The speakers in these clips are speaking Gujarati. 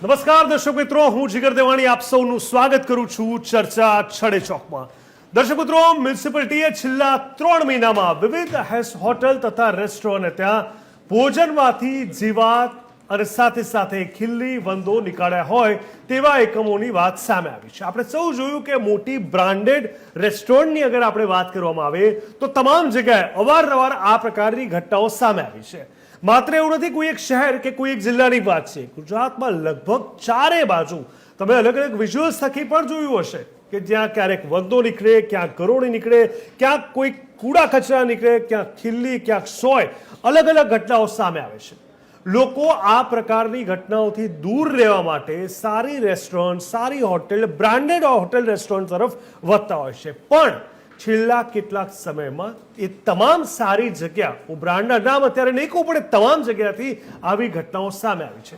નમસ્કાર દર્શક મિત્રો, હું જીગર દેવાણી આપ સૌનું સ્વાગત કરું છું ચર્ચા છડે ચોકમાં. દર્શક મિત્રો, મ્યુનિસિપાલિટીએ છેલ્લા 3 મહિનામાં વિવિધ હોટલ તથા રેસ્ટોરન્ટ ત્યાં ભોજનમાંથી જીવાત અને સાથે સાથે ખીલ્લી વંદો નીકાળ્યા હોય તેવા એકમોની વાત સામે આવી છે. આપણે સૌ જોયું કે મોટી બ્રાન્ડેડ રેસ્ટોરન્ટની અગર આપણે વાત કરવામાં આવે તો તમામ જગ્યાએ અવારનવાર આ પ્રકારની ઘટનાઓ સામે આવી છે. માત્ર એવું નથી કોઈ એક શહેર કે કોઈ એક જિલ્લાની વાત છે. ગુજરાતમાં લગભગ ચારે બાજુ તમે અલગ અલગ વિઝ્યુઅલ્સ થકી પણ જોયું હશે કે જ્યાં ક્યારેક વંદો નીકળે, ક્યાંક કરોડી નીકળે, ક્યાંક કોઈ કૂડા કચરા નીકળે, ક્યાંક ખીલ્લી, ક્યાંક સોય, અલગ અલગ ઘટનાઓ સામે આવે છે. લોકો આ પ્રકારની ઘટનાઓથી દૂર રહેવા માટે સારી રેસ્ટોરન્ટ, સારી હોટેલ, બ્રાન્ડેડ હોટેલ રેસ્ટોરન્ટ તરફ વધતા હોય છે. પણ છેલ્લા કેટલાક સમયમાં એ તમામ સારી જગ્યા, હું બ્રાન્ડના નામ અત્યારે નહીં કહું, પણ તમામ જગ્યાથી આવી ઘટનાઓ સામે આવી છે.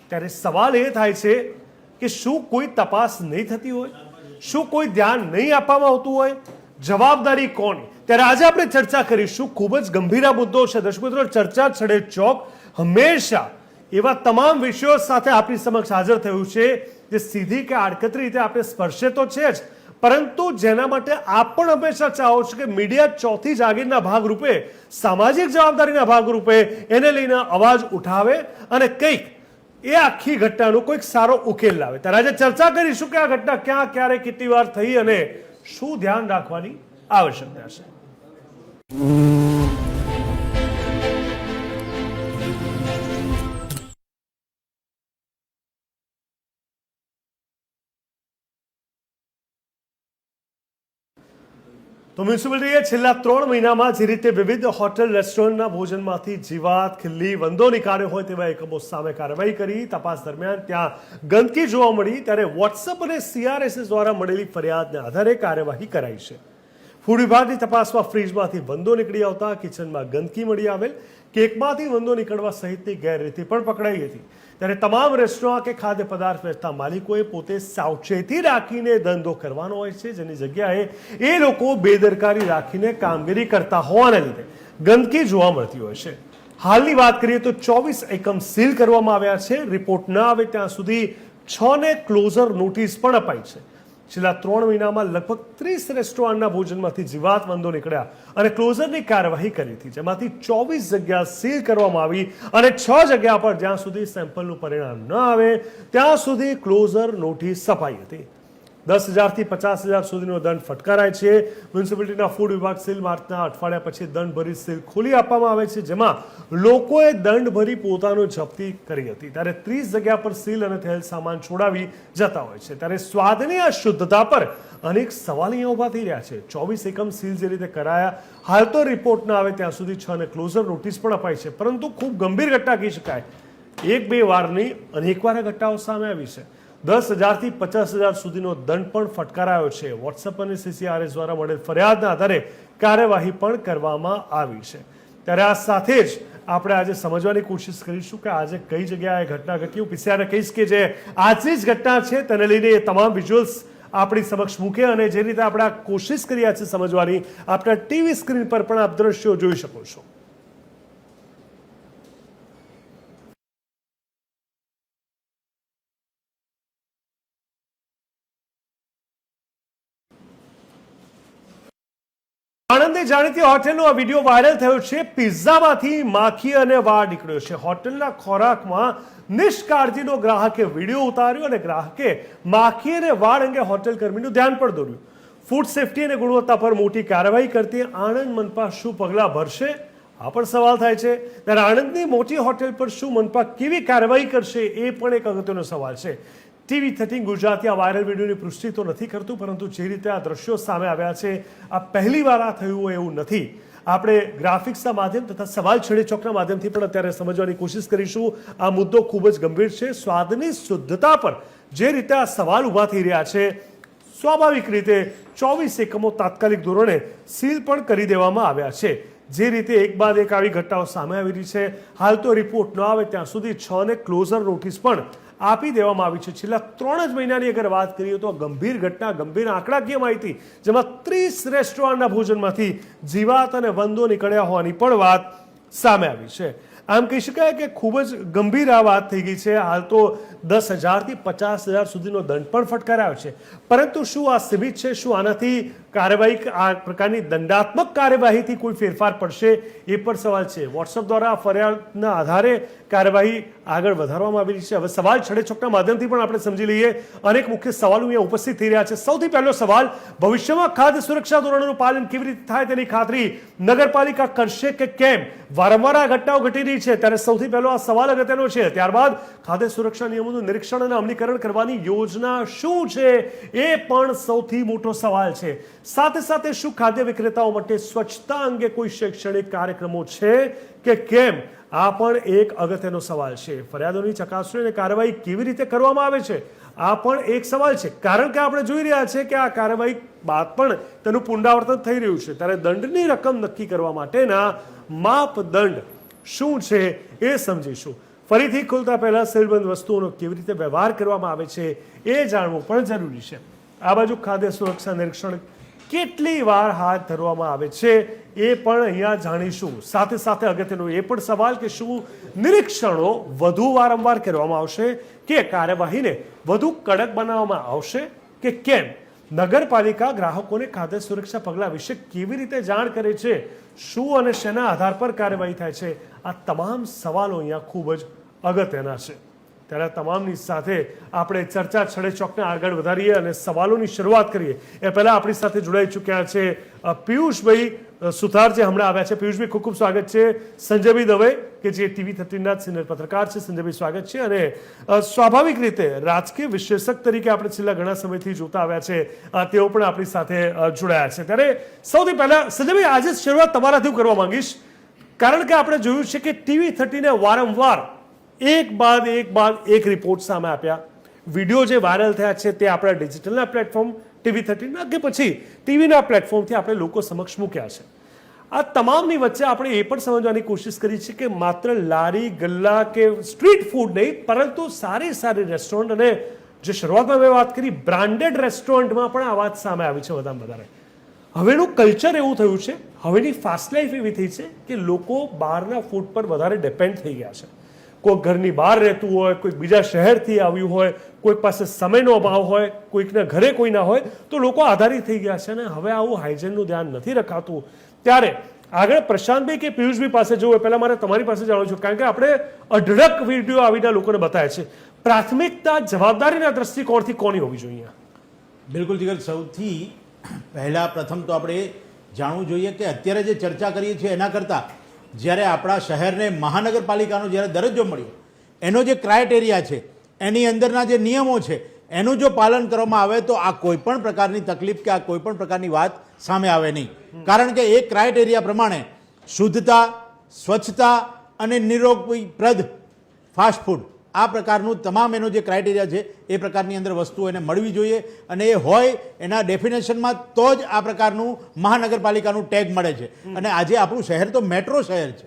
ત્યારે સવાલ એ થાય છે કે શું કોઈ તપાસ નહીં થતી હોય, શું કોઈ ધ્યાન નહીં આપવામાં આવતું હોય, જવાબદારી કોની? ત્યારે આજે આપણે ચર્ચા કરીશું. ખૂબ જ ગંભીર મુદ્દો છે દર્શક મિત્રો. ચર્ચા છડે ચોક હંમેશા એવા તમામ વિષયો સાથે આપણી સમક્ષ હાજર થયું છે જે સીધી કે આડકતરી રીતે આપણે સ્પર્શે તો છે જ, પરંતુ જેના માટે આપ પણ હંમેશા ચાહો છો કે મીડિયા ચોથી જાગીરના ભાગરૂપે, સામાજિક જવાબદારીના ભાગરૂપે એને લઈને અવાજ ઉઠાવે અને કંઈક એ આખી ઘટનાનો કોઈક સારો ઉકેલ લાવે. ત્યારે આજે ચર્ચા કરીશું કે આ ઘટના ક્યાં, ક્યારે, કેટલી વાર થઈ અને શું ધ્યાન રાખવાની આવશ્યકતા છે. તો મ્યુનિસિપાલિટીએ છેલ્લા 3 મહિનામાં જે રીતે વિવિધ હોટેલ રેસ્ટોરન્ટના ભોજનમાંથી જીવાત, ખીલ્લી, વંદો નીકાળ્યો હોય તેવા એકમો સામે કાર્યવાહી કરી. તપાસ દરમિયાન ત્યાં ગંદકી જોવા મળી ત્યારે વોટ્સઅપ અને CRSS દ્વારા મળેલી ફરિયાદના આધારે કાર્યવાહી કરાઈ છે. ફૂડ વિભાગની તપાસમાં ફ્રીજમાંથી વંદો નીકળી આવતા કિચનમાં ગંદકી મળી આવેલ, કેકમાંથી વંદો નીકળવા સહિતની ગેરરીતિ પણ પકડાઈ હતી. ત્યારે તમામ રેસ્ટોરન્ટ કે ખાદ્ય પદાર્થ વેચતા માલિકોએ પોતે સાવચેતી રાખીને ધંધો કરવાનો હોય છે, જેની જગ્યાએ એ લોકો બેદરકારી રાખીને કામગીરી કરતા હોવાને લીધે ગંદકી જોવા મળતી હોય છે. હાલની વાત કરીએ તો 24 એકમ સીલ કરવામાં આવ્યા છે. રિપોર્ટ ન આવે ત્યાં સુધી 6ને ક્લોઝર નોટિસ પણ અપાઈ છે. છેલ્લા 3 મહિનામાં લગભગ 30 રેસ્ટોરન્ટના ભોજનમાંથી જીવાત, વંદો નીકળ્યા અને ક્લોઝરની કાર્યવાહી કરી હતી, જેમાંથી 24 જગ્યા સીલ કરવામાં આવી અને 6 જગ્યા પર જ્યાં સુધી સેમ્પલનું પરિણામ ન આવે ત્યાં સુધી ક્લોઝર નોટિસ અપાઈ હતી. 10,000 થી 50,000 સુધીનો દંડ ફટકારાય છે. મ્યુનિસિપાલિટીના ફૂડ વિભાગ સીલ માર્ચના અઠવાડિયા પછી દંડ ભરી સીલ ખોલી આપવામાં આવે છે, જેમાં લોકોએ દંડ ભરી પોતાનો જપ્તી કરી હતી. ત્યારે 30 જગ્યા પર સીલ અને થયેલ સામાન છોડાવી જતા હોય છે. ત્યારે સ્વાદની આ શુદ્ધતા પર અનેક સવાલ અહીંયા ઊભા થઈ રહ્યા છે. 24 એકમ સીલ જે રીતે કરાયા, હાલ તો રિપોર્ટ ના આવે ત્યાં સુધી 6ને ક્લોઝર નોટિસ પણ અપાઈ છે, પરંતુ ખૂબ ગંભીર ઘટના કહી શકાય. 1-2 વારની અનેકવાર ઘટનાઓ સામે આવી છે. 10,000 થી 50,000 સુધીનો દંડ પણ ફટકારાયો છે. વોટ્સઅપ અને CRSS દ્વારા મળેલ ફરિયાદના આધારે કાર્યવાહી પણ કરવામાં આવી છે. ત્યારે આ સાથે જ આપણે આજે સમજવાની કોશિશ કરીશું કે આજે કઈ જગ્યાએ ઘટના ઘટી. હું પીસીઆરને કહીશ કે જે આજની જ ઘટના છે તેને લઈને એ તમામ વિઝ્યુઅલ્સ આપણી સમક્ષ મૂકે અને જે રીતે આપણે આ કોશિશ કર્યા છે સમજવાની, આપણા ટીવી સ્ક્રીન પર પણ આપ દ્રશ્યો જોઈ શકો છો. આણંદની જાણીતી હોટેલનો આ વિડીયો વાયરલ થયો છે. પિઝામાંથી માખી અને વાળ નીકળ્યો છે. હોટેલના ખોરાકમાં નિષ્કાળજીનો ગ્રાહકે વિડીયો ઉતાર્યો અને ગ્રાહકે માખી અને વાળ અંગે હોટેલ કર્મીનું ધ્યાન પણ દોર્યું. ફૂડ સેફ્ટી અને ગુણવત્તા પર મોટી કાર્યવાહી કરતી આણંદ મનપા શું પગલાં ભરશે, આ પણ સવાલ થાય છે. ત્યારે આણંદની મોટી હોટેલ પર શું મનપા કેવી કાર્યવાહી કરશે એ પણ એક અગત્યનો સવાલ છે. TV 13 ગુજરાતી આ વાયરલ વિડીયોની પુષ્ટિ તો નથી કરતું, પરંતુ જે રીતે આ દ્રશ્યો સામે આવ્યા છે આ પહેલી વાર આ થયું હોય એવું નથી. આપણે ગ્રાફિક્સના માધ્યમ તથા સવાલ છડે ચોકના માધ્યમથી પણ અત્યારે સમજવાની કોશિશ કરીશું. આ મુદ્દો ખૂબ જ ગંભીર છે. સ્વાદની શુદ્ધતા પર જે રીતે આ સવાલ ઊભા થઈ રહ્યા છે, સ્વાભાવિક રીતે 24 એકમો તાત્કાલિક ધોરણે સીલ પણ કરી દેવામાં આવ્યા છે. જે રીતે એક બાદ એક આવી ઘટનાઓ સામે આવી રહી છે, હાલ તો રિપોર્ટ ન આવે ત્યાં સુધી 6ને ક્લોઝર નોટિસ પણ આપી દેવામાં આવી છે. છેલ્લા 3 જ મહિનાની અગર વાત કરીએ તો ગંભીર ઘટના, ગંભીર આંકડાકીય માહિતી, જેમાં 30 રેસ્ટોરન્ટના ભોજનમાંથી જીવાત અને વંદો નીકળ્યા હોવાની પણ વાત સામે આવી છે. આમ કહી શકાય કે ખૂબ જ ગંભીર આ વાત થઈ ગઈ છે. હાલ તો 10,000 થી 50,000 સુધીનો દંડ પણ ફટકારાયો છે. પરંતુ શું આ સીમિત છે? શું આનાથી કાર્યવાહી, આ પ્રકારની દંડાત્મક કાર્યવાહીથી કોઈ ફેરફાર પડશે? એ પણ સવાલ છે. વોટ્સઅપ દ્વારા ફરિયાદના આધારે કાર્યવાહી આગળ વધારવામાં આવેલી છે. હવે સવાલ છડેચોકના માધ્યમથી પણ આપણે સમજી લઈએ. અનેક મુખ્ય સવાલો અહીંયા ઉપસ્થિત થઈ રહ્યા છે. સૌથી પહેલો સવાલ, ભવિષ્યમાં ખાદ્ય સુરક્ષા ધોરણોનું પાલન કેવી રીતે થાય તેની ખાતરી નગરપાલિકા કરશે કે કેમ? વારંવાર આ ઘટનાઓ ઘટી રહી છે, ત્યારે સૌથી પહેલો આ સવાલ અગત્યનો છે. ત્યારબાદ ખાદ્ય સુરક્ષા નિયમોનું નિરીક્ષણ અને અમલીકરણ કરવાની યોજના શું છે, એ પણ સૌથી મોટો સવાલ છે. સાથે સાથે શું ખાદ્ય વિક્રેતાઓ માટે સ્વચ્છતા અંગે કોઈ શૈક્ષણિક કાર્યક્રમો છે કે કેમ? આ પણ એક અગત્યનો સવાલ છે. ફરિયાદોની ચકાસણી અને કાર્યવાહી કેવી રીતે કરવામાં આવે છે, આ પણ એક સવાલ છે. કારણ કે આપણે જોઈ રહ્યા છીએ કે આ કાર્યવાહી બાદ પણ તેનું પુનરાવર્તન થઈ રહ્યું છે. ત્યારે દંડની રકમ નક્કી કરવા માટેના માપદંડ શું છે એ સમજીશું. ફરીથી ખોલતા પહેલા સીલબંધ વસ્તુઓનો કેવી રીતે વ્યવહાર કરવામાં આવે છે એ જાણવું પણ જરૂરી છે. આ બાજુ ખાદ્ય સુરક્ષા નિરીક્ષણ કેટલી વાર હાથ ધરવામાં આવે છે એ પણ અહીંયા જાણીશું. સાથે સાથે અગત્યનો એ પણ સવાલ કે શું નિરીક્ષણો વધુ વારંવાર કરવામાં આવશે કે કાર્યવાહીને વધુ કડક બનાવવામાં આવશે કે કેમ? નગરપાલિકા ગ્રાહકોને ખાદ્ય સુરક્ષા પગલાં વિશે કેવી રીતે જાણ કરે છે? શું અને શેના આધાર પર કાર્યવાહી થાય છે? આ તમામ સવાલો અહીંયા ખૂબ જ અગત્યના છે. ત્યારે તમામની સાથે આપણે ચર્ચા છડેચોકને આગળ વધારીએ અને સવાલોની શરૂઆત કરીએ. એ પહેલાં આપણી સાથે જોડાઈ ચૂક્યા છે પિયુષભાઈ સુથાર, જે હમણાં આવ્યા છે. પિયુષભાઈ, ખૂબ ખૂબ સ્વાગત છે. સંજયભાઈ દવે, કે જે TV13ના સિનિયર પત્રકાર છે, સંજયભાઈ સ્વાગત છે. અને સ્વાભાવિક રીતે રાજકીય વિશ્લેષક તરીકે આપણે છેલ્લા ઘણા સમયથી જોતા આવ્યા છે, તેઓ પણ આપણી સાથે જોડાયા છે. ત્યારે સૌથી પહેલાં સંજયભાઈ, આજે શરૂઆત તમારાથી કરવા માંગીશ, કારણ કે આપણે જોયું છે કે TV13ને વારંવાર એક બાદ એક રિપોર્ટ સામે આપ્યા. વિડીયો જે વાયરલ થયા છે તે આપણા ડિજિટલના પ્લેટફોર્મ TV13ના કે પછી ટીવીના પ્લેટફોર્મથી આપણે લોકો સમક્ષ મૂક્યા છે. આ તમામની વચ્ચે આપણે એ પણ સમજવાની કોશિશ કરી છે કે માત્ર લારી ગલ્લા કે સ્ટ્રીટ ફૂડ નહીં, પરંતુ સારી સારી રેસ્ટોરન્ટ અને જે શરૂઆતમાં મેં વાત કરી બ્રાન્ડેડ રેસ્ટોરન્ટમાં પણ આ વાત સામે આવી છે વધારે વધારે. હવેનું કલ્ચર એવું થયું છે, હવેની ફાસ્ટ લાઈફ એવી થઈ છે કે લોકો બહારના ફૂડ પર વધારે ડિપેન્ડ થઈ ગયા છે. કોઈક ઘરની બહાર રહેતું હોય, કોઈક બીજા શહેરથી આવ્યું હોય, કોઈક પાસે સમયનો અભાવ હોય, કોઈકના ઘરે કોઈ ના હોય, તો લોકો આધારિત થઈ ગયા છે. અને હવે આવું હાઇજેનનું ધ્યાન નથી રખાતું. ત્યારે આગળ પ્રશાંતભાઈ કે પિયુષભાઈ પાસે જવું, પહેલાં મારે તમારી પાસે જાણવું છું, કારણ કે આપણે અઢળક વિડીયો આવીને લોકોને બતાવે છે. પ્રાથમિકતા જવાબદારીના દ્રષ્ટિકોણથી કોની હોવી જોઈએ? બિલકુલ જીગર, સૌથી પહેલાં પ્રથમ તો આપણે જાણવું જોઈએ કે અત્યારે જે ચર્ચા કરીએ છીએ એના કરતાં જ્યારે આપણા શહેરને મહાનગરપાલિકાનો જ્યારે દરજ્જો મળ્યો, એનો જે ક્રાઇટેરિયા છે, એની અંદરના જે નિયમો છે, એનું જો પાલન કરવામાં આવે તો આ કોઈ પણ પ્રકારની તકલીફ કે આ કોઈ પણ પ્રકારની વાત સામે આવે નહીં. કારણ કે એ ક્રાઇટેરિયા પ્રમાણે શુદ્ધતા, સ્વચ્છતા અને નિરોગીપ્રદ ફાસ્ટ ફૂડ, આ પ્રકારનું તમામ એનો જે ક્રાઇટેરિયા છે એ પ્રકારની અંદર વસ્તુઓ એને મળવી જોઈએ. અને એ હોય એના ડેફિનેશનમાં તો જ આ પ્રકારનું મહાનગરપાલિકાનું ટેગ મળે છે. અને આજે આપણું શહેર તો મેટ્રો શહેર છે.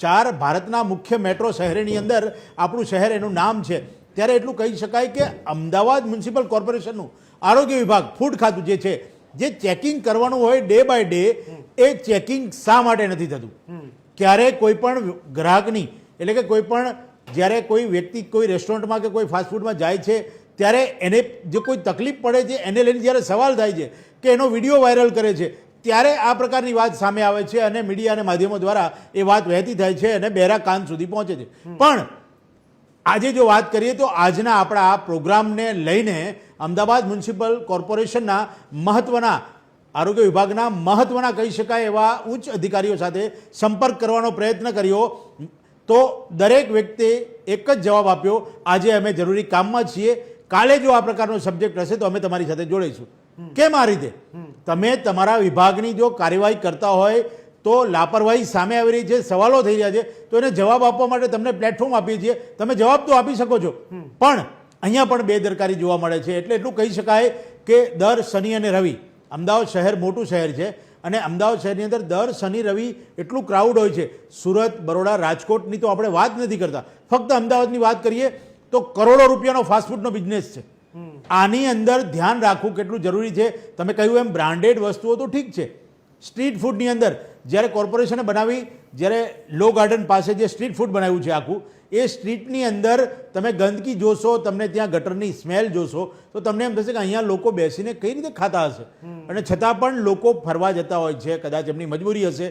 4 ભારતના મુખ્ય મેટ્રો શહેરની અંદર આપણું શહેર એનું નામ છે. ત્યારે એટલું કહી શકાય કે અમદાવાદ મ્યુનિસિપલ કોર્પોરેશનનું આરોગ્ય વિભાગ, ફૂડ ખાતું જે છે, જે ચેકિંગ કરવાનું હોય ડે બાય ડે, એ ચેકિંગ શા માટે નથી થતું? ક્યારે કોઈ પણ ગ્રાહકની, એટલે કે કોઈ પણ જ્યારે કોઈ વ્યક્તિ કોઈ રેસ્ટોરન્ટમાં કે કોઈ ફાસ્ટફૂડમાં જાય છે ત્યારે એને જે કોઈ તકલીફ પડે છે એને લઈને જ્યારે સવાલ થાય છે કે એનો વિડીયો વાયરલ કરે છે, ત્યારે આ પ્રકારની વાત સામે આવે છે અને મીડિયા અને માધ્યમો દ્વારા એ વાત વહેતી થાય છે અને બહેરા કાન સુધી પહોંચે છે. પણ આજે જો વાત કરીએ તો આજના આપણા આ પ્રોગ્રામને લઈને અમદાવાદ મ્યુનિસિપલ કોર્પોરેશનના મહત્વના, આરોગ્ય વિભાગના મહત્વના કહી શકાય એવા ઉચ્ચ અધિકારીઓ સાથે સંપર્ક કરવાનો પ્રયત્ન કર્યો, તો દરેક વ્યક્તિએ એક જ જવાબ આપ્યો, આજે અમે જરૂરી કામમાં છીએ, કાલે જો આ પ્રકારનો સબ્જેક્ટ હશે તો અમે તમારી સાથે જોડાઈશું. કેમ આ રીતે? તમે તમારા વિભાગની જો કાર્યવાહી કરતા હોય તો લાપરવાહી સામે આવી રહી છે, સવાલો થઈ રહ્યા છે, તો એને જવાબ આપવા માટે તમને પ્લેટફોર્મ આપીએ છીએ. તમે જવાબ તો આપી શકો છો, પણ અહીંયા પણ બેદરકારી જોવા મળે છે. એટલે એટલું કહી શકાય કે દર શનિ અને રવિ, અમદાવાદ શહેર મોટું શહેર છે અને અમદાવાદ શહેરની અંદર દર શનિ રવિ એટલું ક્રાઉડ હોય છે. સુરત, બરોડા, રાજકોટની તો આપણે વાત નથી કરતા, ફક્ત અમદાવાદની વાત કરીએ તો કરોડો રૂપિયાનો ફાસ્ટફૂડનો બિઝનેસ છે. આની અંદર ધ્યાન રાખવું કેટલું જરૂરી છે. તમે કહ્યું એમ બ્રાન્ડેડ વસ્તુઓ તો ઠીક છે, સ્ટ્રીટ ફૂડની અંદર જ્યારે કોર્પોરેશને બનાવી જ્યારે લો ગાર્ડન પાસે જે સ્ટ્રીટ ફૂડ બનાવ્યું છે આખું, એ સ્ટ્રીટની અંદર તમે ગંદકી જોશો, તમને ત્યાં ગટરની સ્મેલ જોશો તો તમને એમ થશે કે અહીંયા લોકો બેસીને કઈ રીતે ખાતા હશે. અને છતાં પણ લોકો ફરવા જતા હોય છે, કદાચ એમની મજબૂરી હશે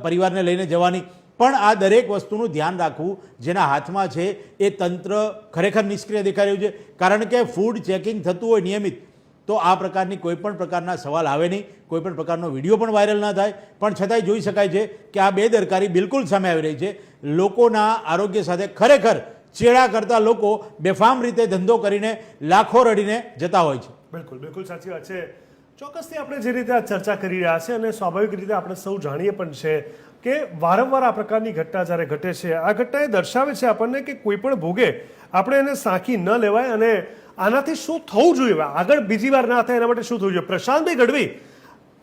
પરિવારને લઈને જવાની, પણ આ દરેક વસ્તુનું ધ્યાન રાખવું જેના હાથમાં છે એ તંત્ર ખરેખર નિષ્ક્રિય દેખાઈ રહ્યું છે. કારણ કે ફૂડ ચેકિંગ થતું હોય નિયમિત તો આ પ્રકારની કોઈ પણ પ્રકારના સવાલ આવે નહીં, કોઈ પણ પ્રકારનો વિડીયો પણ વાયરલ ના થાય, પણ છતાંય જોઈ શકાય છે કે આ બેદરકારી બિલકુલ સામે આવી રહી છે. લોકોના આરોગ્ય સાથે ખરેખર ચેડા કરતા લોકો બેફામ રીતે ધંધો કરીને લાખો રડીને જતા હોય છે. બિલકુલ બિલકુલ સાચી વાત છે. ચોક્કસથી આપણે જે રીતે આ ચર્ચા કરી રહ્યા છે અને સ્વાભાવિક રીતે આપણે સૌ જાણીએ પણ છે કે વારંવાર આ પ્રકારની ઘટના જ્યારે ઘટે છે, આ ઘટના એ દર્શાવે છે આપણને કે કોઈ પણ ભોગે આપણે એને સાંખી ન લેવાય અને આનાથી શું થવું જોઈએ, આગળ બીજી વાર ના થાય એના માટે શું થવું જોઈએ. પ્રશાંતભાઈ ગઢવી,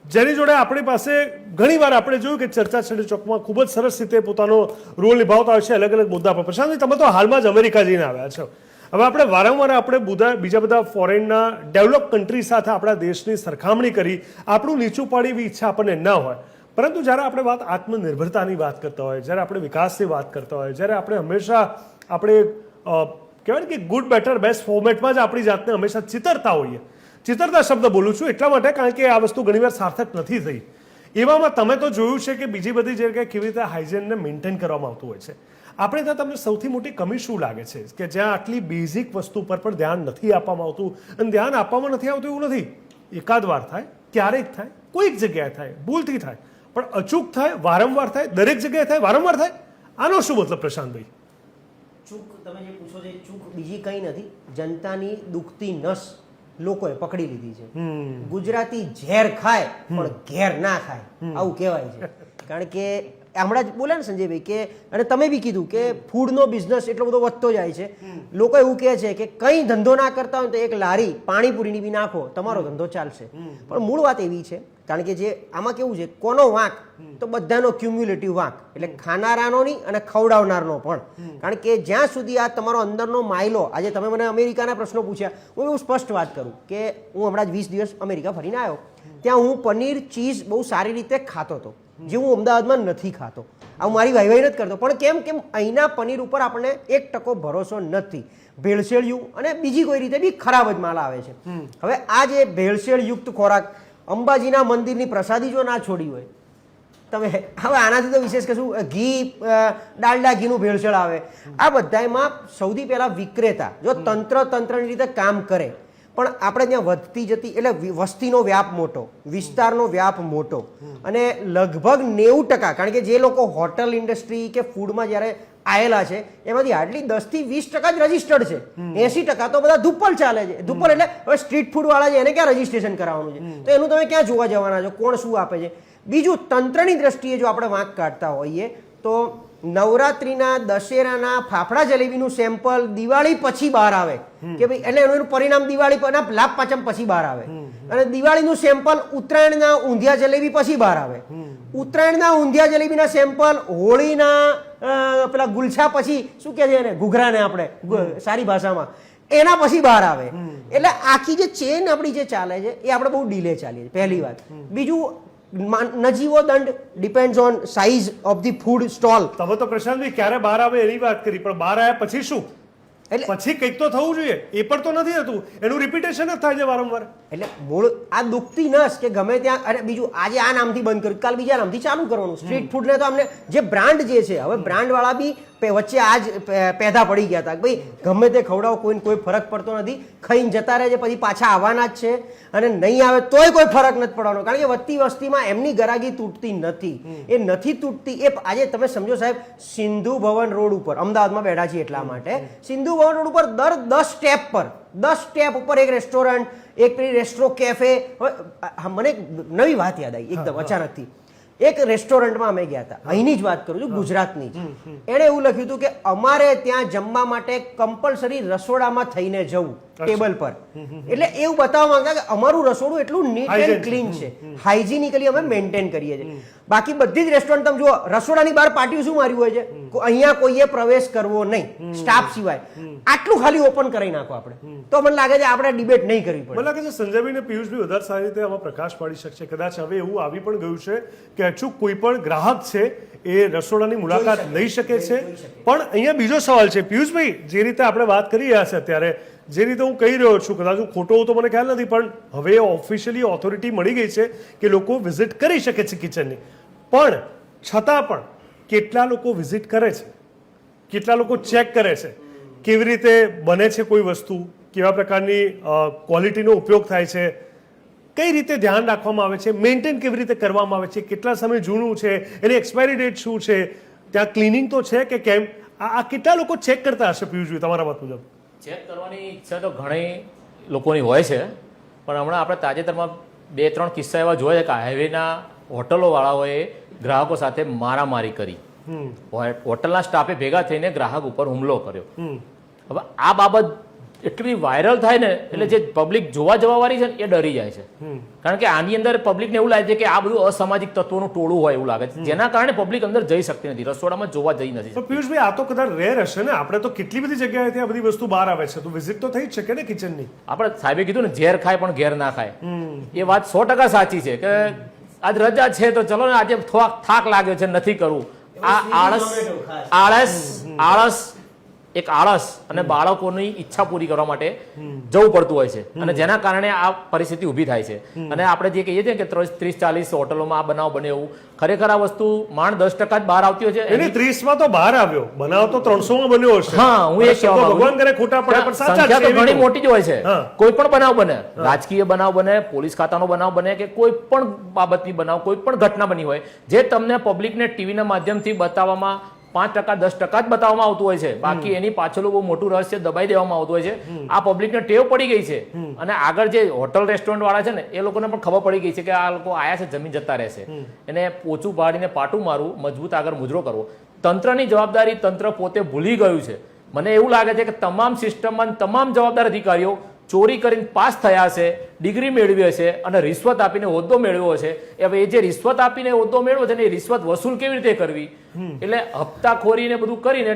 જેની જોડે આપણી પાસે ઘણી વાર આપણે જોયું કે ચર્ચા છેડી ચોકમાં ખૂબ જ સરસ રીતે પોતાનો રોલ નિભાવતા હોય છે અલગ અલગ મુદ્દા પર. પ્રશાંતભાઈ, તમે તો હાલમાં જ અમેરિકા જઈને આવ્યા છો. હવે આપણે વારંવાર આપણે બીજા બધા ફોરેનના ડેવલપ કન્ટ્રી સાથે આપણા દેશની સરખામણી કરી આપણું નીચું પાડી એવી ઈચ્છા આપણને ન હોય, પરંતુ જ્યારે આપણે વાત આત્મનિર્ભરતાની વાત કરતા હોય, જ્યારે આપણે વિકાસની વાત કરતા હોય, જ્યારે આપણે હંમેશા આપણે કહેવાય ને કે ગુડ બેટર બેસ્ટ ફોર્મેટમાં જ આપણી જાતને હંમેશા ચિતરતા હોઈએ. ચિતરતા શબ્દ બોલું છું એટલા માટે કારણ કે આ વસ્તુ ઘણીવાર સાર્થક નથી થઈ. એવામાં તમે તો જોયું છે કે બીજી બધી જગ્યાએ કેવી રીતે હાઇજેનને મેન્ટેન કરવામાં આવતું હોય છે. આપણે ત્યાં તમને સૌથી મોટી કમી શું લાગે છે કે જ્યાં આટલી બેઝિક વસ્તુ પર પણ ધ્યાન નથી આપવામાં આવતું? અને ધ્યાન આપવામાં નથી આવતું એવું નથી, એકાદ વાર થાય, ક્યારેક થાય, કોઈક જગ્યાએ થાય, ભૂલથી થાય, પણ અચૂક થાય, વારંવાર થાય, દરેક જગ્યાએ થાય, વારંવાર થાય. આનો શું મતલબ પ્રશાંતભાઈ? ચૂક તમે જે પૂછો છો ચૂક બીજી કંઈ નથી, જનતાની દુખતી નસ લોકોએ પકડી લીધી છે. ગુજરાતી ઝેર ખાય પણ ઘેર ના ખાય આવું કહેવાય છે. કારણ કે હમણાં જ બોલ્યા ને સંજયભાઈ કે, અને તમે બી કીધું કે ફૂડનો બિઝનેસ એટલો બધો વધતો જાય છે. લોકો એવું કહે છે કે કંઈ ધંધો ના કરતા હોય તો એક લારી પાણીપુરીની બી નાખો, તમારો ધંધો ચાલશે. પણ મૂળ વાત એવી છે, કારણ કે જે આમાં કેવું છે, કોનો વાંક તો બધાનો ક્યુમ્યુલેટિવ વાંક, એટલે ખાનારાનો નહીં અને ખવડાવનારનો પણ. કારણ કે જ્યાં સુધી આ તમારો અંદરનો માયલો, આજે તમે મને અમેરિકાના પ્રશ્નો પૂછ્યા, હું એવું સ્પષ્ટ વાત કરું કે હું હમણાં જ 20 દિવસ અમેરિકા ફરીને આવ્યો, ત્યાં હું પનીર ચીઝ બહુ સારી રીતે ખાતો હતો, જે હું અમદાવાદમાં નથી ખાતો. આ મારી વાહવાહી નથી કરતો, પણ કેમ અહીંના પનીર ઉપર આપણને 1% ભરોસો નથી. ભેળસેળયુક્ત અને બીજી કોઈ રીતે બી ખરાબ જ માલ આવે છે. હવે આ જે ભેળસેળયુક્ત ખોરાક, અંબાજીના મંદિરની પ્રસાદી જો ના છોડી હોય તમે, હવે આનાથી તો વિશેષ કશું, ઘી, ડાલડા ઘીનું ભેળસેળ આવે, આ બધામાં સૌથી પહેલા વિક્રેતા જો તંત્રની રીતે કામ કરે. પણ આપણે ત્યાં વધતી જતી એટલે વસ્તીનો વ્યાપ મોટો, વિસ્તારનો વ્યાપ મોટો, અને લગભગ 90%, કારણ કે જે લોકો હોટલ ઇન્ડસ્ટ્રી કે ફૂડમાં જ્યારે આવેલા છે એમાંથી હાર્ડલી 10 થી 20% જ રજીસ્ટર્ડ છે. 80% તો બધા ધુપ્પલ ચાલે છે. ધુપ્પલ એટલે હવે સ્ટ્રીટ ફૂડ વાળા છે, એને ક્યાં રજીસ્ટ્રેશન કરાવવાનું છે? તો એનું તમે ક્યાં જોવા જવાના છો, કોણ શું આપે છે? બીજું, તંત્રની દ્રષ્ટિએ જો આપણે વાંક કાઢતા હોઈએ તો નવરાત્રિના, દશેરાના ફાફડા જલેબીનું સેમ્પલ દિવાળી પછી બહાર આવે કે ભાઈ, એટલે એનું પરિણામ દિવાળી પર લાભ પાંચમ પછી બહાર આવે. અને દિવાળીનું સેમ્પલ ઉત્તરાયણના ઊંધિયા જલેબી પછી બહાર આવે. ઉત્તરાયણના ઊંધિયા જલેબીના સેમ્પલ હોળીના પેલા ગુલછા પછી, શું કહે છે એને, ઘૂઘરાને આપણે સારી ભાષામાં, એના પછી બહાર આવે. એટલે આખી જે ચેન આપણી જે ચાલે છે એ આપણે બહુ ડીલે ચાલીએ, પહેલી વાત. બીજું, નજીવો દંડ depends on size of the food stall. તમે તો પ્રશાંતભાઈ ક્યારે બહાર આવે એની વાત કરી, પણ બહાર આવ્યા પછી શું? એટલે પછી કંઈક તો થવું જોઈએ, એ પણ તો નથી થતું, એનું રિપીટેશન જ થાય છે વારંવાર. એટલે મૂળ આ દુખતી નસ કે ગમે ત્યાં, અને બીજું આજે આ નામથી બંધ કર્યું, કાલ બીજા નામથી ચાલુ કરવાનું. સ્ટ્રીટ ફૂડને તો અમને જે બ્રાન્ડ જે છે, હવે બ્રાન્ડ વાળા બી વચ્ચે આ જ પેદા પડી ગયા હતા કે ભાઈ ગમે તે ખવડાવો, કોઈને કોઈ ફરક પડતો નથી, ખાઈને જતા રહે છે, પછી પાછા આવવાના જ છે, અને નહીં આવે તોય કોઈ ફરક નથી પડવાનો. કારણ કે વધતી વસ્તીમાં એમની ગરાગી તૂટતી નથી. એ નથી તૂટતી. એ આજે તમે સમજો સાહેબ, સિંધુ ભવન રોડ ઉપર અમદાવાદમાં બેઠા છીએ એટલા માટે, સિંધુ ભવન રોડ ઉપર દર 10 સ્ટેપ ઉપર એક રેસ્ટોરન્ટ, એક રેસ્ટ્રો કેફે. મને નવી વાત યાદ આવી એકદમ અચાનકથી. એક રેસ્ટોરન્ટમાં અમે ગયા હતા, અહીંની જ વાત કરું છું, ગુજરાતની જ. એણે એવું લખ્યું હતું કે અમારે ત્યાં જમવા માટે કમ્પલસરી રસોડામાં થઈને જવું, ટેબલ પર. એટલે એવું બતાવવા માંગતા કે અમારું રસોડું એટલું નીટ એન્ડ ક્લીન છે, હાઇજીનિકલી અમે મેન્ટેન કરીએ છીએ. બાકી બધી જ રેસ્ટોરન્ટ તમે જુઓ, રસોડાની બહાર પાટિયું શું માર્યું હોય છે, અહીંયા કોઈએ પ્રવેશ કરવો નહીં સ્ટાફ સિવાય. આટલું ખાલી ઓપન કરી નાખો આપણે, તો મને લાગે છે આપણે ડિબેટ નહીં કરવી પડે. મને લાગે છે સંજયભાઈ અને પિયુષભાઈ વધારે સારી રીતે આમાં પ્રકાશ પાડી શકશે. કદાચ હવે એવું આવી પણ ગયું છે કે કે અચૂક કોઈ પણ ગ્રાહક છે એ રસોડાની મુલાકાત લઈ શકે છે. પણ અહીંયા બીજો સવાલ છે પિયુષભાઈ, જે રીતે આપણે વાત કરી રહ્યા છે અત્યારે, જે રીતે હું કહી રહ્યો છું, કદાચ હું ખોટો હોઉં તો મને ખ્યાલ નથી, પણ હવે ઓફિશિયલી ઓથોરિટી મળી ગઈ છે કે લોકો વિઝિટ કરી શકે છે કિચનની. પણ છતાં પણ કેટલા લોકો વિઝિટ કરે છે, કેટલા લોકો ચેક કરે છે, કેવી રીતે બને છે કોઈ વસ્તુ, કેવા પ્રકારની ક્વોલિટીનો ઉપયોગ થાય છે, કઈ રીતે ધ્યાન રાખવામાં આવે છે, મેન્ટેન કેવી રીતે કરવામાં આવે છે, કેટલા સમય જૂનું છે, એની એક્સપાયરી ડેટ શું છે, ત્યાં ક્લિનિંગ તો છે કે કેમ, આ કેટલા લોકો ચેક કરતા હશે પિયુષભાઈ તમારા મત મુજબ? ચેક કરવાની ઈચ્છા તો ઘણી લોકોની હોય છે, પણ હમણાં આપણે તાજેતરમાં 2-3 કિસ્સા એવા જોયા છે કે હાઈવેના હોટલોવાળાઓએ ગ્રાહકો સાથે મારામારી કરી, હોટલના સ્ટાફે ભેગા થઈને ગ્રાહક ઉપર હુમલો કર્યો. હવે આ બાબત એટલી વાયરલ થાય ને એટલે જે પબ્લિક જોવા જવાવાળી છે ને એ ડરી જાય છે, કારણ કે આની અંદર પબ્લિકને એવું લાગે છે કે આ બધું અસામાજિક તત્વોનું ટોળું હોય એવું લાગે છે, જેના કારણે પબ્લિક અંદર જઈ શકતી નથી, રસોડામાં જોવા જઈ નથી. તો પિયુષભાઈ આ તો કદાચ રેર હશે ને, આપણે તો કેટલી બધી જગ્યાએથી આ બધી વસ્તુ બહાર આવે છે, તો વિઝિટ તો થઈ જ શકે ને કિચનની. આપણે સાહેબે કીધું ને ઝેર ખાય પણ ઘેર ના ખાય, એ વાત 100% સાચી છે કે આજ રજા છે તો ચલો ને આજે થાક લાગ્યો છે નથી કરવું, આ આળસ એક આળસ અને બાળકોની ઈચ્છા પૂરી કરવા માટે જવું પડતું હોય છે, અને જેના કારણે આ પરિસ્થિતિ ઊભી થાય છે. અને આપણે જે કહીએ છીએ કે 30-40 હોટલોમાં આ બનાવ બને, એવું ખરેખર આ વસ્તુ માંડ 10% જ બહાર આવતી હોય છે. 30માં તો બહાર આવ્યો, બનાવ તો 300માં બન્યો હશે. હા, હું એ કહેવા ભગવાન કરે ખોટા પડે પણ સાચા સંખ્યા તો ઘણી મોટી જ હોય છે. કોઈ પણ બનાવ બને, રાજકીય બનાવ બને, પોલીસ ખાતાનો બનાવ બને, કે કોઈ પણ બાબતની બનાવ, કોઈ પણ ઘટના બની હોય, જે તમને પબ્લિકને ટીવીના માધ્યમથી બતાવવામાં 5%-10% જ બતાવવામાં આવતું હોય છે, બાકી એની પાછળ બહુ મોટું રહસ્ય દબાઈ દેવામાં આવતું હોય છે. આ પબ્લિકને ટેવ પડી ગઈ છે, અને આગળ જે હોટલ રેસ્ટોરન્ટ વાળા છે ને એ લોકોને પણ ખબર પડી ગઈ છે કે આ લોકો આયા છે જમીન જતા રહેશે, એને પોચું પાડીને પાટું મારવું, મજબૂત આગળ મુજરો કરવો. તંત્રની જવાબદારી તંત્ર પોતે ભૂલી ગયું છે. મને એવું લાગે છે કે તમામ સિસ્ટમમાં તમામ જવાબદાર અધિકારીઓ ચોરી કરીને પાસ થયા હશે, ડિગ્રી મેળવી હશે અને રિશ્વત આપીને હોદ્દો મેળવ્યો હશે. હવે એ જે રિશ્વત આપીને હોદ્દો મેળવ્યો છે ને એ રિશ્વત વસૂલ કેવી રીતે કરવી, એટલે હપ્તાખોરીને બધું કરીને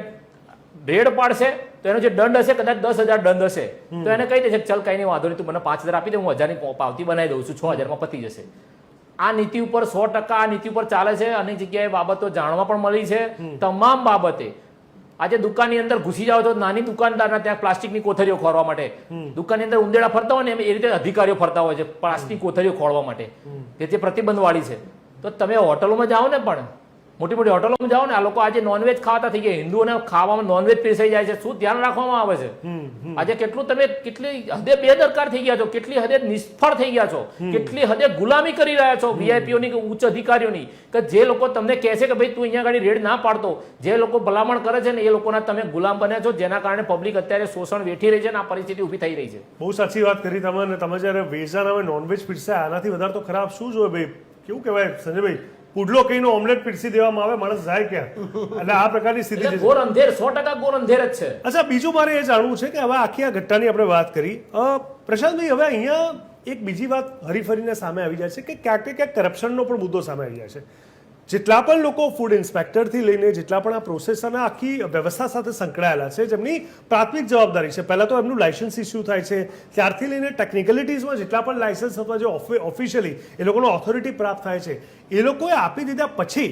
રેડ પાડશે તો એનો જે દંડ હશે કદાચ 10,000 દંડ હશે, તો એને કહી દેશે ચલ કઈ નહીં વાંધો નહીં, તું મને 5,000 આપી દે, હું 1,000ની પાવતી બનાવી દઉં છું, 6,000માં પતી જશે. આ નીતિ ઉપર 100% આ નીતિ ઉપર ચાલે છે. અનેક જગ્યાએ બાબતો જાણવા પણ મળી છે. તમામ બાબતે આજે દુકાનની અંદર ઘૂસી જાવ તો નાની દુકાનદારના ત્યાં પ્લાસ્ટિકની કોથળીઓ ખોરવા માટે, દુકાનની અંદર ઉંદેડા ફરતા હોય ને એ રીતે અધિકારીઓ ફરતા હોય છે પ્લાસ્ટિક કોથળીઓ ખોરવા માટે, કે જે પ્રતિબંધ વાળી છે. તો તમે હોટલોમાં જાઓ ને, પણ મોટી મોટી હોટલોમાં જાઓ ને, આ લોકો આજે નોનવેજ ખાતા થઈ ગયા, હિન્દુઓને ખાવામાં નોનવેજ પીરસાઈ જાય છે, શું ધ્યાન રાખવામાં આવે છે? આજે કેટલું તમે કેટલી હદે બેદરકાર થઈ ગયા છો, કેટલી હદે નિષ્ફળ થઈ ગયા છો, કેટલી હદે ગુલામી કરી રહ્યા છો વીઆઈપીઓની કે ઉચ્ચ અધિકારીઓની, કે જે લોકો તમને કહે છે કે ભાઈ તું અહીંયા આગળ રેડ ના પાડતો, જે લોકો ભલામણ કરે છે ને એ લોકોના તમે ગુલામ બન્યા છો, જેના કારણે પબ્લિક અત્યારે શોષણ વેઠી રહી છે અને આ પરિસ્થિતિ ઊભી થઈ રહી છે. બહુ સાચી વાત કરી તમે. અને તમે જ્યારે વેઝા નામે નોનવેજ પીરસાય, આનાથી વધારે તો ખરાબ શું જોઈએ ભાઈ? કેવું કહેવાય સંજયભાઈ, પુડલો કહીનો ઓમલેટ પીરસી દેવામાં આવે, માણસ જાય ક્યાં? એટલે આ પ્રકારની સ્થિતિ છે. ગોર અંધેર, 100% ગોર અંધેર જ છે. અચ્છા, બીજું મારે એ જાણવું છે કે હવે આખી આ ઘટનાની આપણે વાત કરી, પ્રશાંતભાઈ, હવે અહીંયા એક બીજી વાત હરીફરીને સામે આવી જાય છે કે ક્યાંક ને ક્યાંક કરપ્શનનો પણ મુદ્દો સામે આવી જાય છે. જેટલા પણ લોકો ફૂડ ઇન્સ્પેક્ટરથી લઈને જેટલા પણ આ પ્રોસેસ અને આખી વ્યવસ્થા સાથે સંકળાયેલા છે, જેમની પ્રાથમિક જવાબદારી છે, પહેલાં તો એમનું લાયસન્સ ઇસ્યુ થાય છે, ત્યારથી લઈને ટેકનિકલિટીઝમાં જેટલા પણ લાયસન્સ અથવા જે ઓફિશિયલી એ લોકોનો ઓથોરિટી પ્રાપ્ત થાય છે, એ લોકોએ આપી દીધા પછી,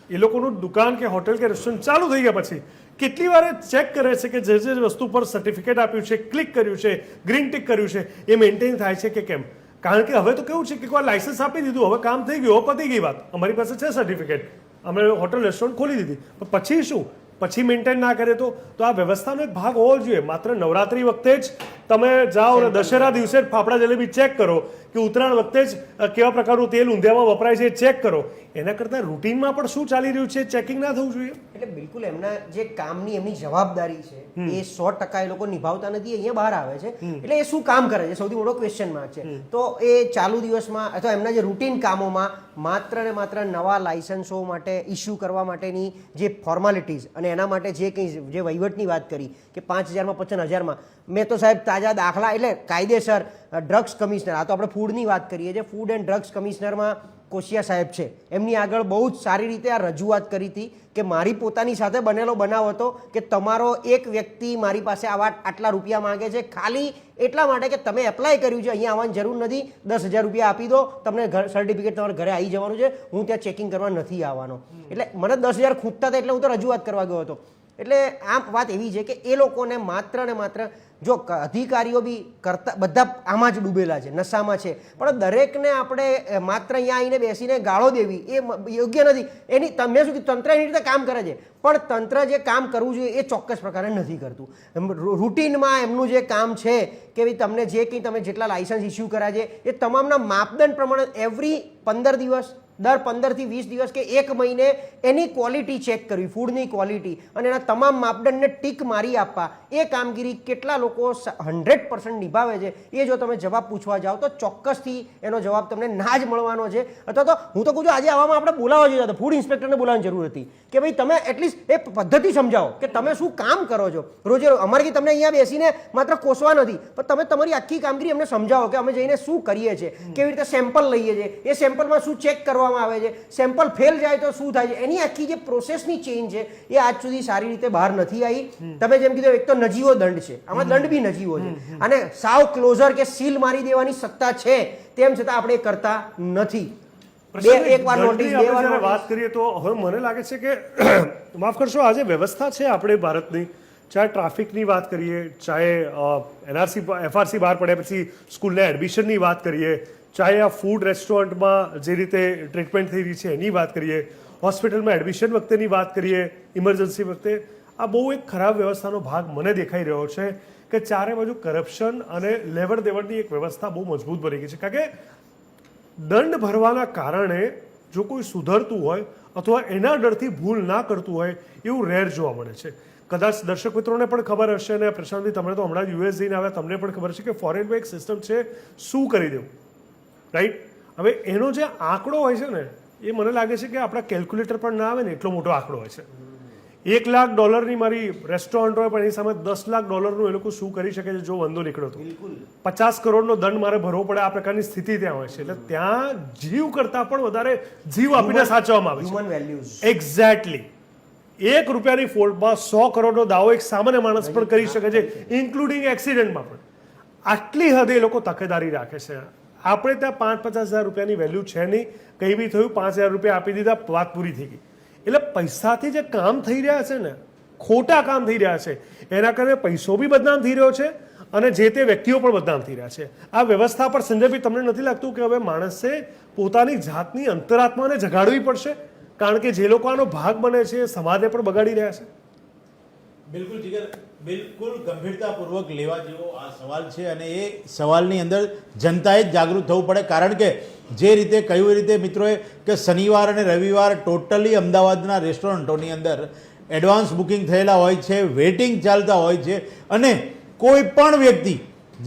એ લોકોનું દુકાન કે હોટેલ કે રેસ્ટોરન્ટ ચાલુ થઈ ગયા પછી કેટલી વાર ચેક કરે છે કે જે જે વસ્તુ પર સર્ટિફિકેટ આપ્યું છે, ક્લિક કર્યું છે, ગ્રીન ટિક કર્યું છે, એ મેન્ટેન થાય છે કે કેમ? કારણ કે હવે તો કેવું છે કે કોઈ લાયસન્સ આપી દીધું, હવે કામ થઈ ગયું, પતી ગઈ વાત, અમારી પાસે છે સર્ટિફિકેટ, અમે હોટલ રેસ્ટોરન્ટ ખોલી દીધી, પણ પછી શું? પછી મેન્ટેન ના કરે તો આ વ્યવસ્થાનો એક ભાગ હોવો જોઈએ. માત્ર નવરાત્રી વખતે જ તમે જાઓ અને દશેરા દિવસે જ ફાફડા જલેબી ચેક કરો, કે ઉત્તરાયણ વખતે જ કેવા પ્રકારનું તેલ ઊંધિયામાં વપરાય છે ચેક કરો. એના કરતાં રૂટીનમાં પણ શું ચાલી રહ્યું છે ચેકિંગ ના થવું જોઈએ? એટલે બિલકુલ એમના જે કામની એમની જવાબદારી છે એ 100% એ લોકો નિભાવતા નથી, અહીંયા બહાર આવે છે. એટલે એ શું કામ કરે છે સૌથી મોટો ક્વેશ્ચન માર્ક છે. તો એ ચાલુ દિવસમાં અથવા એમના જે રૂટીન કામોમાં માત્ર ને માત્ર નવા લાયસન્સો માટે ઇસ્યુ કરવા માટેની જે ફોર્માલિટીઝ અને એના માટે જે કંઈ જે વહીવટની વાત કરી કે 5,000માં 55,000માં, મેં તો સાહેબ તાજા દાખલા, એટલે કાયદેસર ડ્રગ્સ કમિશનર, આ તો આપણે ફૂડની વાત કરીએ છીએ, ફૂડ એન્ડ ડ્રગ્સ કમિશનરમાં કોશિયા સાહેબ છે એમની આગળ બહુ જ સારી રીતે આ રજૂઆત કરી હતી કે મારી પોતાની સાથે બનેલો બનાવ હતો કે તમારો એક વ્યક્તિ મારી પાસે આટલા રૂપિયા માંગે છે ખાલી એટલા માટે કે તમે એપ્લાય કર્યું છે, અહીંયા આવવાની જરૂર નથી, 10,000 રૂપિયા આપી દો, તમને સર્ટિફિકેટ તમારા ઘરે આવી જવાનું છે, હું ત્યાં ચેકિંગ કરવા નથી આવવાનો. એટલે મને 10,000 ખૂટતા હતા એટલે હું તો રજૂઆત કરવા ગયો હતો. એટલે આ વાત એવી છે કે એ લોકોને માત્ર ને માત્ર જો અધિકારીઓ બી કરતા બધા આમાં જ ડૂબેલા છે, નશામાં છે, પણ દરેકને આપણે માત્ર અહીંયા આવીને બેસીને ગાળો દેવી એ યોગ્ય નથી. એની તમે સુધી તંત્ર એની રીતે કામ કરે છે, પણ તંત્ર જે કામ કરવું જોઈએ એ ચોક્કસ પ્રકારે નથી કરતું. રૂટીનમાં એમનું જે કામ છે કે ભાઈ તમને જે કંઈ તમે જેટલા લાયસન્સ ઇસ્યુ કર્યા છે એ તમામના માપદંડ પ્રમાણે એવરી 15 દિવસ દર 15 થી 20 દિવસ કે 1 મહિને એની ક્વોલિટી ચેક કરવી, ફૂડની ક્વોલિટી, અને એના તમામ માપદંડને ટીક મારી આપવા. એ કામગીરી કેટલા લોકો 100% નિભાવે છે એ જો તમે જવાબ પૂછવા જાઓ તો ચોક્કસથી એનો જવાબ તમને ના જ મળવાનો છે. અથવા તો હું તો કહું છું આજે આવામાં આપણે બોલાવવા જોઈએ, ફૂડ ઇન્સ્પેક્ટરને બોલાવવાની જરૂર હતી કે ભાઈ તમે એટલીસ્ટ એ પદ્ધતિ સમજાવો કે તમે શું કામ કરો છો રોજે. અમારે કે તમને અહીંયા બેસીને માત્ર કોસવા નથી, પણ તમે તમારી આખી કામગીરી અમને સમજાવો કે અમે જઈને શું કરીએ છીએ, કેવી રીતે સેમ્પલ લઈએ છીએ, એ સેમ્પલમાં શું ચેક કરવા આવે છે, સેમ્પલ ફેલ જાય તો શું થાય છે, એની આખી જે પ્રોસેસની ચેન્જ છે એ આજ સુધી સારી રીતે બહાર નથી આવી. તમે જેમ કીધું એક તો નજીવો દંડ છે, આમાં દંડ બી નજીવો છે, અને સાવ ક્લોઝર કે સીલ મારી દેવાની સત્તા છે તેમ છતાં આપણે કરતા નથી. એકવાર નોટિસ વાત કરીએ તો હવે મને લાગે છે કે માફ કરશો, આજે વ્યવસ્થા છે આપણે ભારતની, ચાહે ટ્રાફિકની વાત કરીએ, ચાહે FRC બહાર પડ્યા પછી સ્કૂલને એડમિશનની વાત કરીએ, ચાહે આ ફૂડ રેસ્ટોરન્ટમાં જે રીતે ટ્રીટમેન્ટ થઈ રહી છે એની વાત કરીએ, હોસ્પિટલમાં એડમિશન વખતેની વાત કરીએ, ઇમરજન્સી વખતે, આ બહુ એક ખરાબ વ્યવસ્થાનો ભાગ મને દેખાઈ રહ્યો છે કે ચારે બાજુ કરપ્શન અને લેવડ દેવડની એક વ્યવસ્થા બહુ મજબૂત બની ગઈ છે. કારણ કે દંડ ભરવાના કારણે જો કોઈ સુધરતું હોય અથવા એના ડરથી ભૂલ ના કરતું હોય એવું રેર જોવા મળે છે. કદાચ દર્શક મિત્રોને પણ ખબર હશે, અને પ્રશાંતભાઈ તમે તો હમણાં US જઈને આવ્યા, તમને પણ ખબર છે કે ફોરેનમાં એક સિસ્ટમ છે શું કરી દેવું, રાઈટ? હવે એનો જે આંકડો હોય છે ને એ મને લાગે છે કે આપણા કેલ્ક્યુલેટર પણ ના આવે ને એટલો મોટો આંકડો હોય છે. $1 લાખ મારી રેસ્ટોરન્ટ હોય પણ એની સામે $10 લાખ એ લોકો શું કરી શકે છે જો વાંધો નીકળ્યો તો. 50 કરોડનો દંડ મારે ભરવો પડે, આ પ્રકારની સ્થિતિ ત્યાં હોય છે. એટલે ત્યાં જીવ કરતા પણ વધારે જીવ આપીને સાચવવામાં આવે છે. એક્ઝેક્ટલી. ₹1 ફોલ્ટમાં 100 કરોડનો દાવો એક સામાન્ય માણસ પણ કરી શકે છે, ઇન્ક્લુડિંગ એક્સિડન્ટમાં પણ. આટલી હદે એ લોકો તકેદારી રાખે છે. આપણે ત્યાં 50,000 રૂપિયાની વેલ્યુ છે નહીં, કંઈ બી થયું 5,000 રૂપિયા આપી દીધા, વાત પૂરી થઈ ગઈ. એટલે પૈસાથી જે કામ થઈ રહ્યા છે ને, ખોટા કામ થઈ રહ્યા છે, એના કારણે પૈસો બી બદનામ થઈ રહ્યો છે અને જે તે વ્યક્તિઓ પણ બદનામ થઈ રહ્યા છે. આ વ્યવસ્થા પર સંજયભાઈ તમને નથી લાગતું કે હવે માણસે પોતાની જાતની અંતરાત્માને જગાડવી પડશે? કારણ કે જે લોકો આનો ભાગ બને છે એ સમાજને પણ બગાડી રહ્યા છે. બિલકુલ જીગર, બિલકુલ ગંભીરતાપૂર્વક લેવા જેવો આ સવાલ છે, અને એ સવાલની અંદર જનતાએ જ જાગૃત થવું પડે. કારણ કે જે રીતે કહ્યું એ રીતે મિત્રોએ કે શનિવાર અને રવિવાર ટોટલી અમદાવાદના રેસ્ટોરન્ટોની અંદર એડવાન્સ બુકિંગ થયેલા હોય છે, વેઇટિંગ ચાલતા હોય છે, અને કોઈ પણ વ્યક્તિ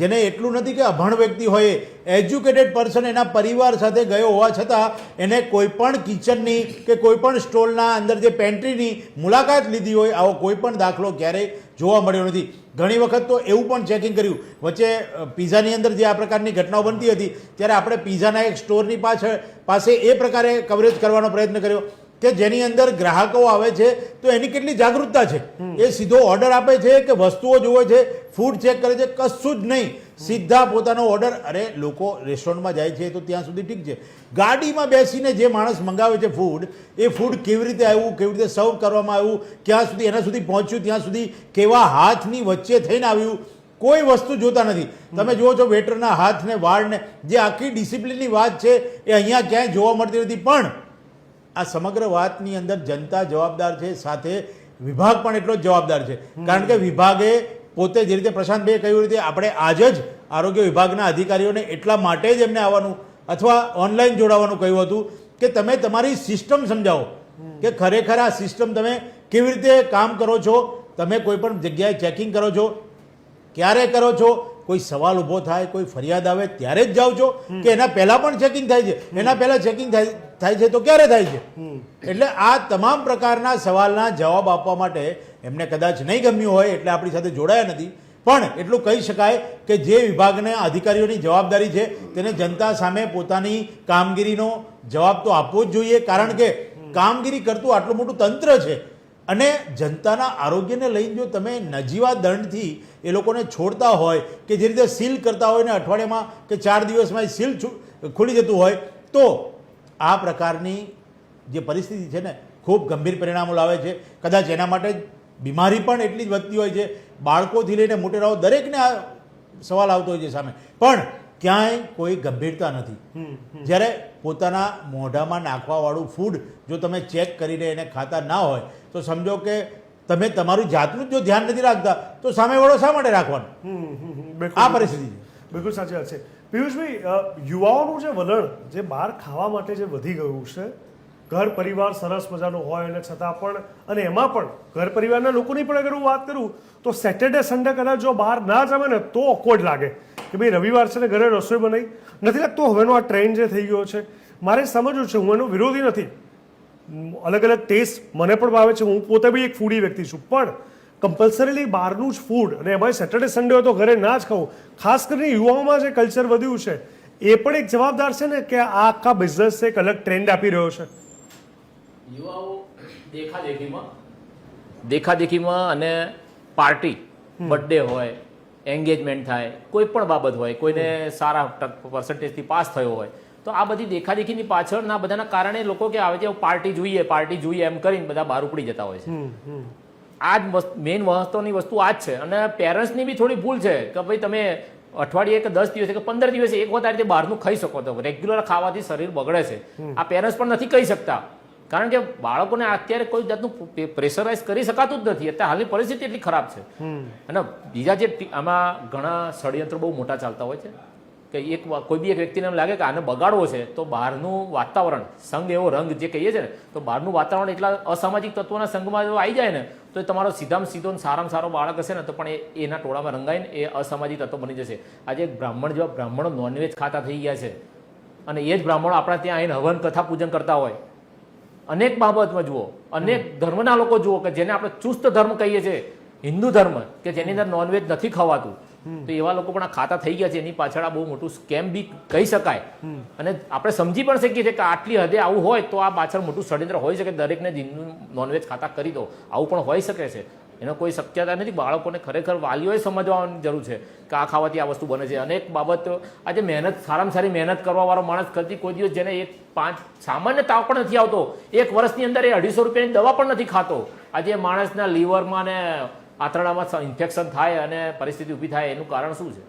જેને એટલું નથી કે અભણ વ્યક્તિ હોય, એજ્યુકેટેડ પર્સન એના પરિવાર સાથે ગયો હોવા છતાં એને કોઈ પણ કિચનની કે કોઈ પણ સ્ટોલના અંદર જે પેન્ટ્રીની મુલાકાત લીધી હોય આવો કોઈ પણ દાખલો ક્યારેય જોવા મળ્યો નથી. ઘણી વખત તો એવું પણ ચેકિંગ કર્યું, વચ્ચે પિઝાની અંદર જે આ પ્રકારની ઘટનાઓ બનતી હતી ત્યારે આપણે પિઝાના એક સ્ટોરની પાસે એ પ્રકારે કવરેજ કરવાનો પ્રયત્ન કર્યો કે જેની અંદર ગ્રાહકો આવે છે તો એની કેટલી જાગૃતતા છે. એ સીધો ઓર્ડર આપે છે કે વસ્તુઓ જોવે છે, ફૂડ ચેક કરે છે, કશું જ નહીં, સીધા પોતાનો ઓર્ડર. અરે લોકો રેસ્ટોરન્ટમાં જાય છે તો ત્યાં સુધી ઠીક છે, ગાડીમાં બેસીને જે માણસ મંગાવે છે ફૂડ, એ ફૂડ કેવી રીતે આવ્યું, કેવી રીતે સર્વ કરવામાં આવ્યું, ક્યાં સુધી એના સુધી પહોંચ્યું, ત્યાં સુધી કેવા હાથની વચ્ચે થઈને આવ્યું, કોઈ વસ્તુ જોતા નથી. તમે જુઓ છો વેટરના હાથને, વાળને, જે આખી ડિસિપ્લિનની વાત છે એ અહીંયા ક્યાંય જોવા મળતી નથી. પણ આ સમગ્ર વાતની અંદર જનતા જવાબદાર છે, સાથે વિભાગ પણ એટલો જ જવાબદાર છે. કારણ કે વિભાગે પોતે જે રીતે પ્રશાંતભાઈએ કહ્યું રીતે આપણે આજે જ આરોગ્ય વિભાગના અધિકારીઓને એટલા માટે જ એમને આવવાનું અથવા ઓનલાઈન જોડાવાનું કહ્યું હતું કે તમે તમારી સિસ્ટમ સમજાવો કે ખરેખર આ સિસ્ટમ તમે કેવી રીતે કામ કરો છો, તમે કોઈ પણ જગ્યાએ ચેકિંગ કરો છો, ક્યારે કરો છો, કોઈ સવાલ ઊભો થાય, કોઈ ફરિયાદ આવે ત્યારે જ જાઓ છો કે એના પહેલાં પણ ચેકિંગ થાય છે, એના પહેલાં ચેકિંગ થાય છે તો ક્યારે થાય છે? એટલે આ તમામ પ્રકારના સવાલના જવાબ આપવા માટે એમને કદાચ નહીં ગમ્યું હોય એટલે આપણી સાથે જોડાયા નથી, પણ એટલું કહી શકાય કે જે વિભાગના અધિકારીઓની જવાબદારી છે તેને જનતા સામે પોતાની કામગીરીનો જવાબ તો આપવો જ જોઈએ, કારણ કે કામગીરી કરતું આટલું મોટું તંત્ર છે અને જનતાના આરોગ્યને લઈને જો તમે નજીવા દંડથી એ લોકોને છોડતા હોય કે જે રીતે સીલ કરતા હોય ને અઠવાડિયામાં કે 4 દિવસમાં સીલ ખુલી જતું હોય, તો આ પ્રકારની જે પરિસ્થિતિ છે ને ખૂબ ગંભીર પરિણામો લાવે છે. કદાચ એના માટે બીમારી પણ એટલી જ વધતી હોય છે. બાળકોથી લઈને મોટેરાઓ દરેકને આ સવાલ આવતો હોય છે સામે, પણ ક્યાંય કોઈ ગંભીરતા નથી. જ્યારે પોતાના મોઢામાં નાખવાવાળું ફૂડ જો તમે ચેક કરીને એને ખાતા ના હોય તો સમજો કે તમે તમારું જાતનું જ જો ધ્યાન નથી રાખતા તો સામેવાળો શા માટે રાખવાનું? આ પરિસ્થિતિ છે. બિલકુલ સાચી વાત છે. પિયુષભાઈ, યુવાઓનું જે વલણ જે બહાર ખાવા માટે જે વધી ગયું છે, ઘર પરિવાર સરસ મજાનો હોય અને છતાં પણ, અને એમાં પણ ઘર પરિવારના લોકોની પણ અગર હું વાત કરું તો સેટરડે સન્ડે કદાચ જો બહાર ના જમે ને તો ઓકવર્ડ લાગે કે ભાઈ રવિવાર છે ને ઘરે રસોઈ બનાવી નથી લાગતું. હવેનો આ ટ્રેન્ડ જે થઈ ગયો છે, મારે સમજવું છે, હું એનો વિરોધી નથી. અલગ અલગ ટેસ્ટ મને પણ ભાવે છે, હું પોતે બી એક ફૂડી વ્યક્તિ છું, પણ કમ્પલસરીલી બહારનું જ ફૂડ અને એમાં સેટરડે સન્ડે હોય તો ઘરે ના જ ખાવું. ખાસ કરીને યુવાઓમાં જે કલ્ચર વધ્યું છે એ પણ એક જવાબદાર છે ને કે આ આખા બિઝનેસ એક અલગ ટ્રેન્ડ આપી રહ્યો છે. યુવાઓ દેખાદેખીમાં અને પાર્ટી, બર્થડે હોય, એન્ગેજમેન્ટ થાય, કોઈ પણ બાબત હોય, કોઈને સારા પર્સન્ટેજથી પાસ થયો હોય તો આ બધી દેખાદેખીની પાછળના બધાના કારણે લોકો કે આવે છે પાર્ટી જોઈએ એમ કરીને બધા બહાર ઉપડી જતા હોય છે. આ જ મેઇન મહત્વની વસ્તુ આ જ છે. અને પેરેન્ટ્સની બી થોડી ભૂલ છે કે ભાઈ તમે અઠવાડિયે કે 10 દિવસે કે 15 દિવસે એક વખત આ રીતે બહારનું ખાઈ શકો તો રેગ્યુલર ખાવાથી શરીર બગડે છે. આ પેરેન્ટ્સ પણ નથી કહી શકતા, કારણ કે બાળકોને અત્યારે કોઈ જાતનું પ્રેશરાઇઝ કરી શકાતું જ નથી. અત્યારે હાલની પરિસ્થિતિ એટલી ખરાબ છે. અને બીજા જે આમાં ઘણા ષડયંત્રો બહુ મોટા ચાલતા હોય છે કે કોઈ બી એક વ્યક્તિને એમ લાગે કે આને બગાડવો છે તો બહારનું વાતાવરણ, સંઘ એવો રંગ જે કહીએ છીએ ને, તો બહારનું વાતાવરણ એટલા અસામાજિક તત્વોના સંઘમાં જો આવી જાય ને તો તમારો સીધામાં સીધો સારામાં સારો બાળક હશે ને તો પણ એના ટોળામાં રંગાઈને એ અસામાજિક તત્વ બની જશે. આજે બ્રાહ્મણ જેવા બ્રાહ્મણો નોનવેજ ખાતા થઈ ગયા છે અને એ જ બ્રાહ્મણો આપણા ત્યાં આવીને હવન કથા પૂજન કરતા હોય. અનેક બાબતમાં જુઓ, અનેક ધર્મના લોકો જુઓ કે જેને આપણે ચુસ્ત ધર્મ કહીએ છીએ, હિન્દુ ધર્મ, કે જેની અંદર નોનવેજ નથી ખવાતું, તો એવા લોકો પણ આ ખાતા થઈ ગયા છે. એની પાછળ આ બહુ મોટું સ્કેમ બી કહી શકાય. અને આપણે સમજી પણ શકીએ છીએ કે આટલી હદે આવું હોય તો આ પાછળ મોટું ષડયંત્ર હોઈ શકે. દરેકને નોનવેજ ખાતા કરી દો, આવું પણ હોઈ શકે છે. એનો કોઈ શક્યતા નથી. બાળકોને ખરેખર વાલીઓએ સમજવાની જરૂર છે કે આ ખાવાથી આ વસ્તુ બને છે. અનેક બાબતો આજે મહેનત, સારામાં સારી મહેનત કરવાવાળો માણસ કરતી કોઈ દિવસ જેને 5 સામાન્ય તાવ પણ નથી આવતો, 1 વર્ષની અંદર એ 250 રૂપિયાની દવા પણ નથી ખાતો, આજે માણસના લીવરમાં ને આંતરડામાં ઇન્ફેક્શન થાય અને પરિસ્થિતિ ઊભી થાય, એનું કારણ શું છે?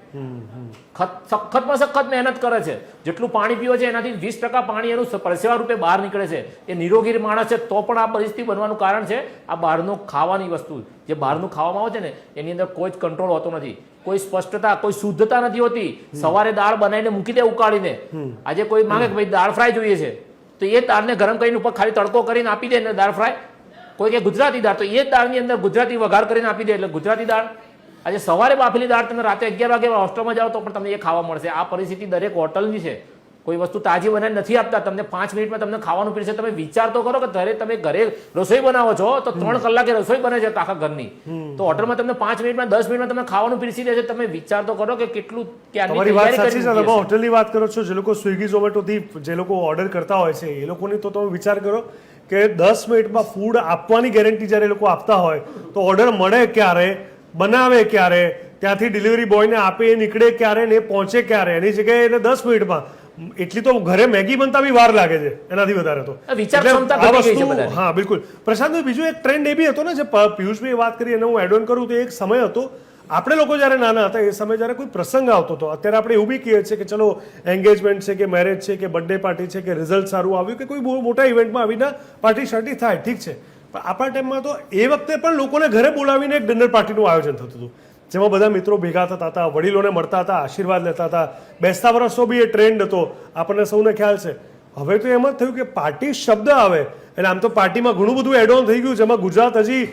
સખતમાં સખત મહેનત કરે છે. જેટલું પાણી પીવે છે એનાથી 20% પાણી એનું પરસેવા રૂપે બહાર નીકળે છે. એ નિરોગી માણસ છે તો પણ આ પરિસ્થિતિ બનવાનું કારણ છે આ બહારનું ખાવાની વસ્તુ. જે બહારનું ખાવામાં આવે છે ને એની અંદર કોઈ જ કંટ્રોલ હોતો નથી, કોઈ સ્પષ્ટતા, કોઈ શુદ્ધતા નથી હોતી. સવારે દાળ બનાવીને મૂકી દે ઉકાળીને, આજે કોઈ માંગે કે ભાઈ દાળ ફ્રાય જોઈએ છે તો એ દાળને ગરમ કરીને ઉપર ખાલી તડકો કરીને આપી દે ને દાળ ફ્રાય. કોઈ કે ગુજરાતી દાળ, તો એ દાળની અંદર ગુજરાતી વઘાર કરીને આપી દે એટલે ગુજરાતી દાળ. આજે સવારે બાફેલી દાળ તમે રાતે 11 વાગે હોસ્ટેલમાં જાઓ તો પણ તમને એ ખાવા મળશે. આ પરિસ્થિતિ દરેક હોટલની છે. કોઈ વસ્તુ તાજી બનાવી નથી આપતા, તમને 5 મિનિટમાં તમને ખાવાનું પીરસે. તમે વિચાર તો કરો કે તમે ઘરે રસોઈ બનાવો છો તો 3 કલાકે રસોઈ બને છે આખા ઘરની, તો હોટલમાં તમને 5 મિનિટમાં 10 મિનિટમાં તમને ખાવાનું પીરસી દે છે. તમે વિચાર તો કરો કે કેટલું તમારી વાત સાચી છે. તમે હોટલની વાત કરો છો, જે લોકો સ્વિગી ઝોમેટોથી જે લોકો ઓર્ડર કરતા હોય છે એ લોકોની તો તમે વિચાર કરો કે 10 મિનિટમાં ફૂડ આપવાની ગેરંટી જ્યારે લોકો આપતા હોય તો ઓર્ડર મળે ક્યારે, બનાવે ક્યારે, ત્યાંથી ડિલિવરી બોયને આપે એ નીકળે ક્યારે ને એ પહોંચે ક્યારે, એની જગ્યાએ એને 10 મિનિટમાં. એટલી તો ઘરે મેગી બનતા બી વાર લાગે છે, એનાથી વધારે તો આ વસ્તુ. હા બિલકુલ. પ્રશાંતભાઈ, બીજો એક ટ્રેન્ડ એ બી હતો ને જે પિયુષભાઈ વાત કરી એને હું એડ ઓન કરું તો એક સમય હતો આપણે લોકો જ્યારે નાના હતા એ સમય જ્યારે કોઈ પ્રસંગ આવતો હતો, અત્યારે આપણે એવું બી કહીએ છીએ કે ચલો એન્ગેજમેન્ટ છે કે મેરેજ છે કે બર્થડે પાર્ટી છે કે રિઝલ્ટ સારું આવ્યું કે કોઈ બહુ મોટા ઇવેન્ટમાં આવીને પાર્ટી શાર્ટી થાય, ઠીક છે. પણ આપણા ટાઈમમાં તો એ વખતે પણ લોકોને ઘરે બોલાવીને એક ડિનર પાર્ટીનું આયોજન થતું હતું જેમાં બધા મિત્રો ભેગા થતા હતા, વડીલોને મળતા હતા, આશીર્વાદ લેતા હતા. બેસતા વર્ષનો બી એ ટ્રેન્ડ હતો, આપણને સૌને ખ્યાલ છે. હવે તો એમ જ થયું કે પાર્ટી શબ્દ આવે એટલે આમ તો પાર્ટીમાં ઘણું બધું એડ ઓન થઈ ગયું, જેમાં ગુજરાત હજી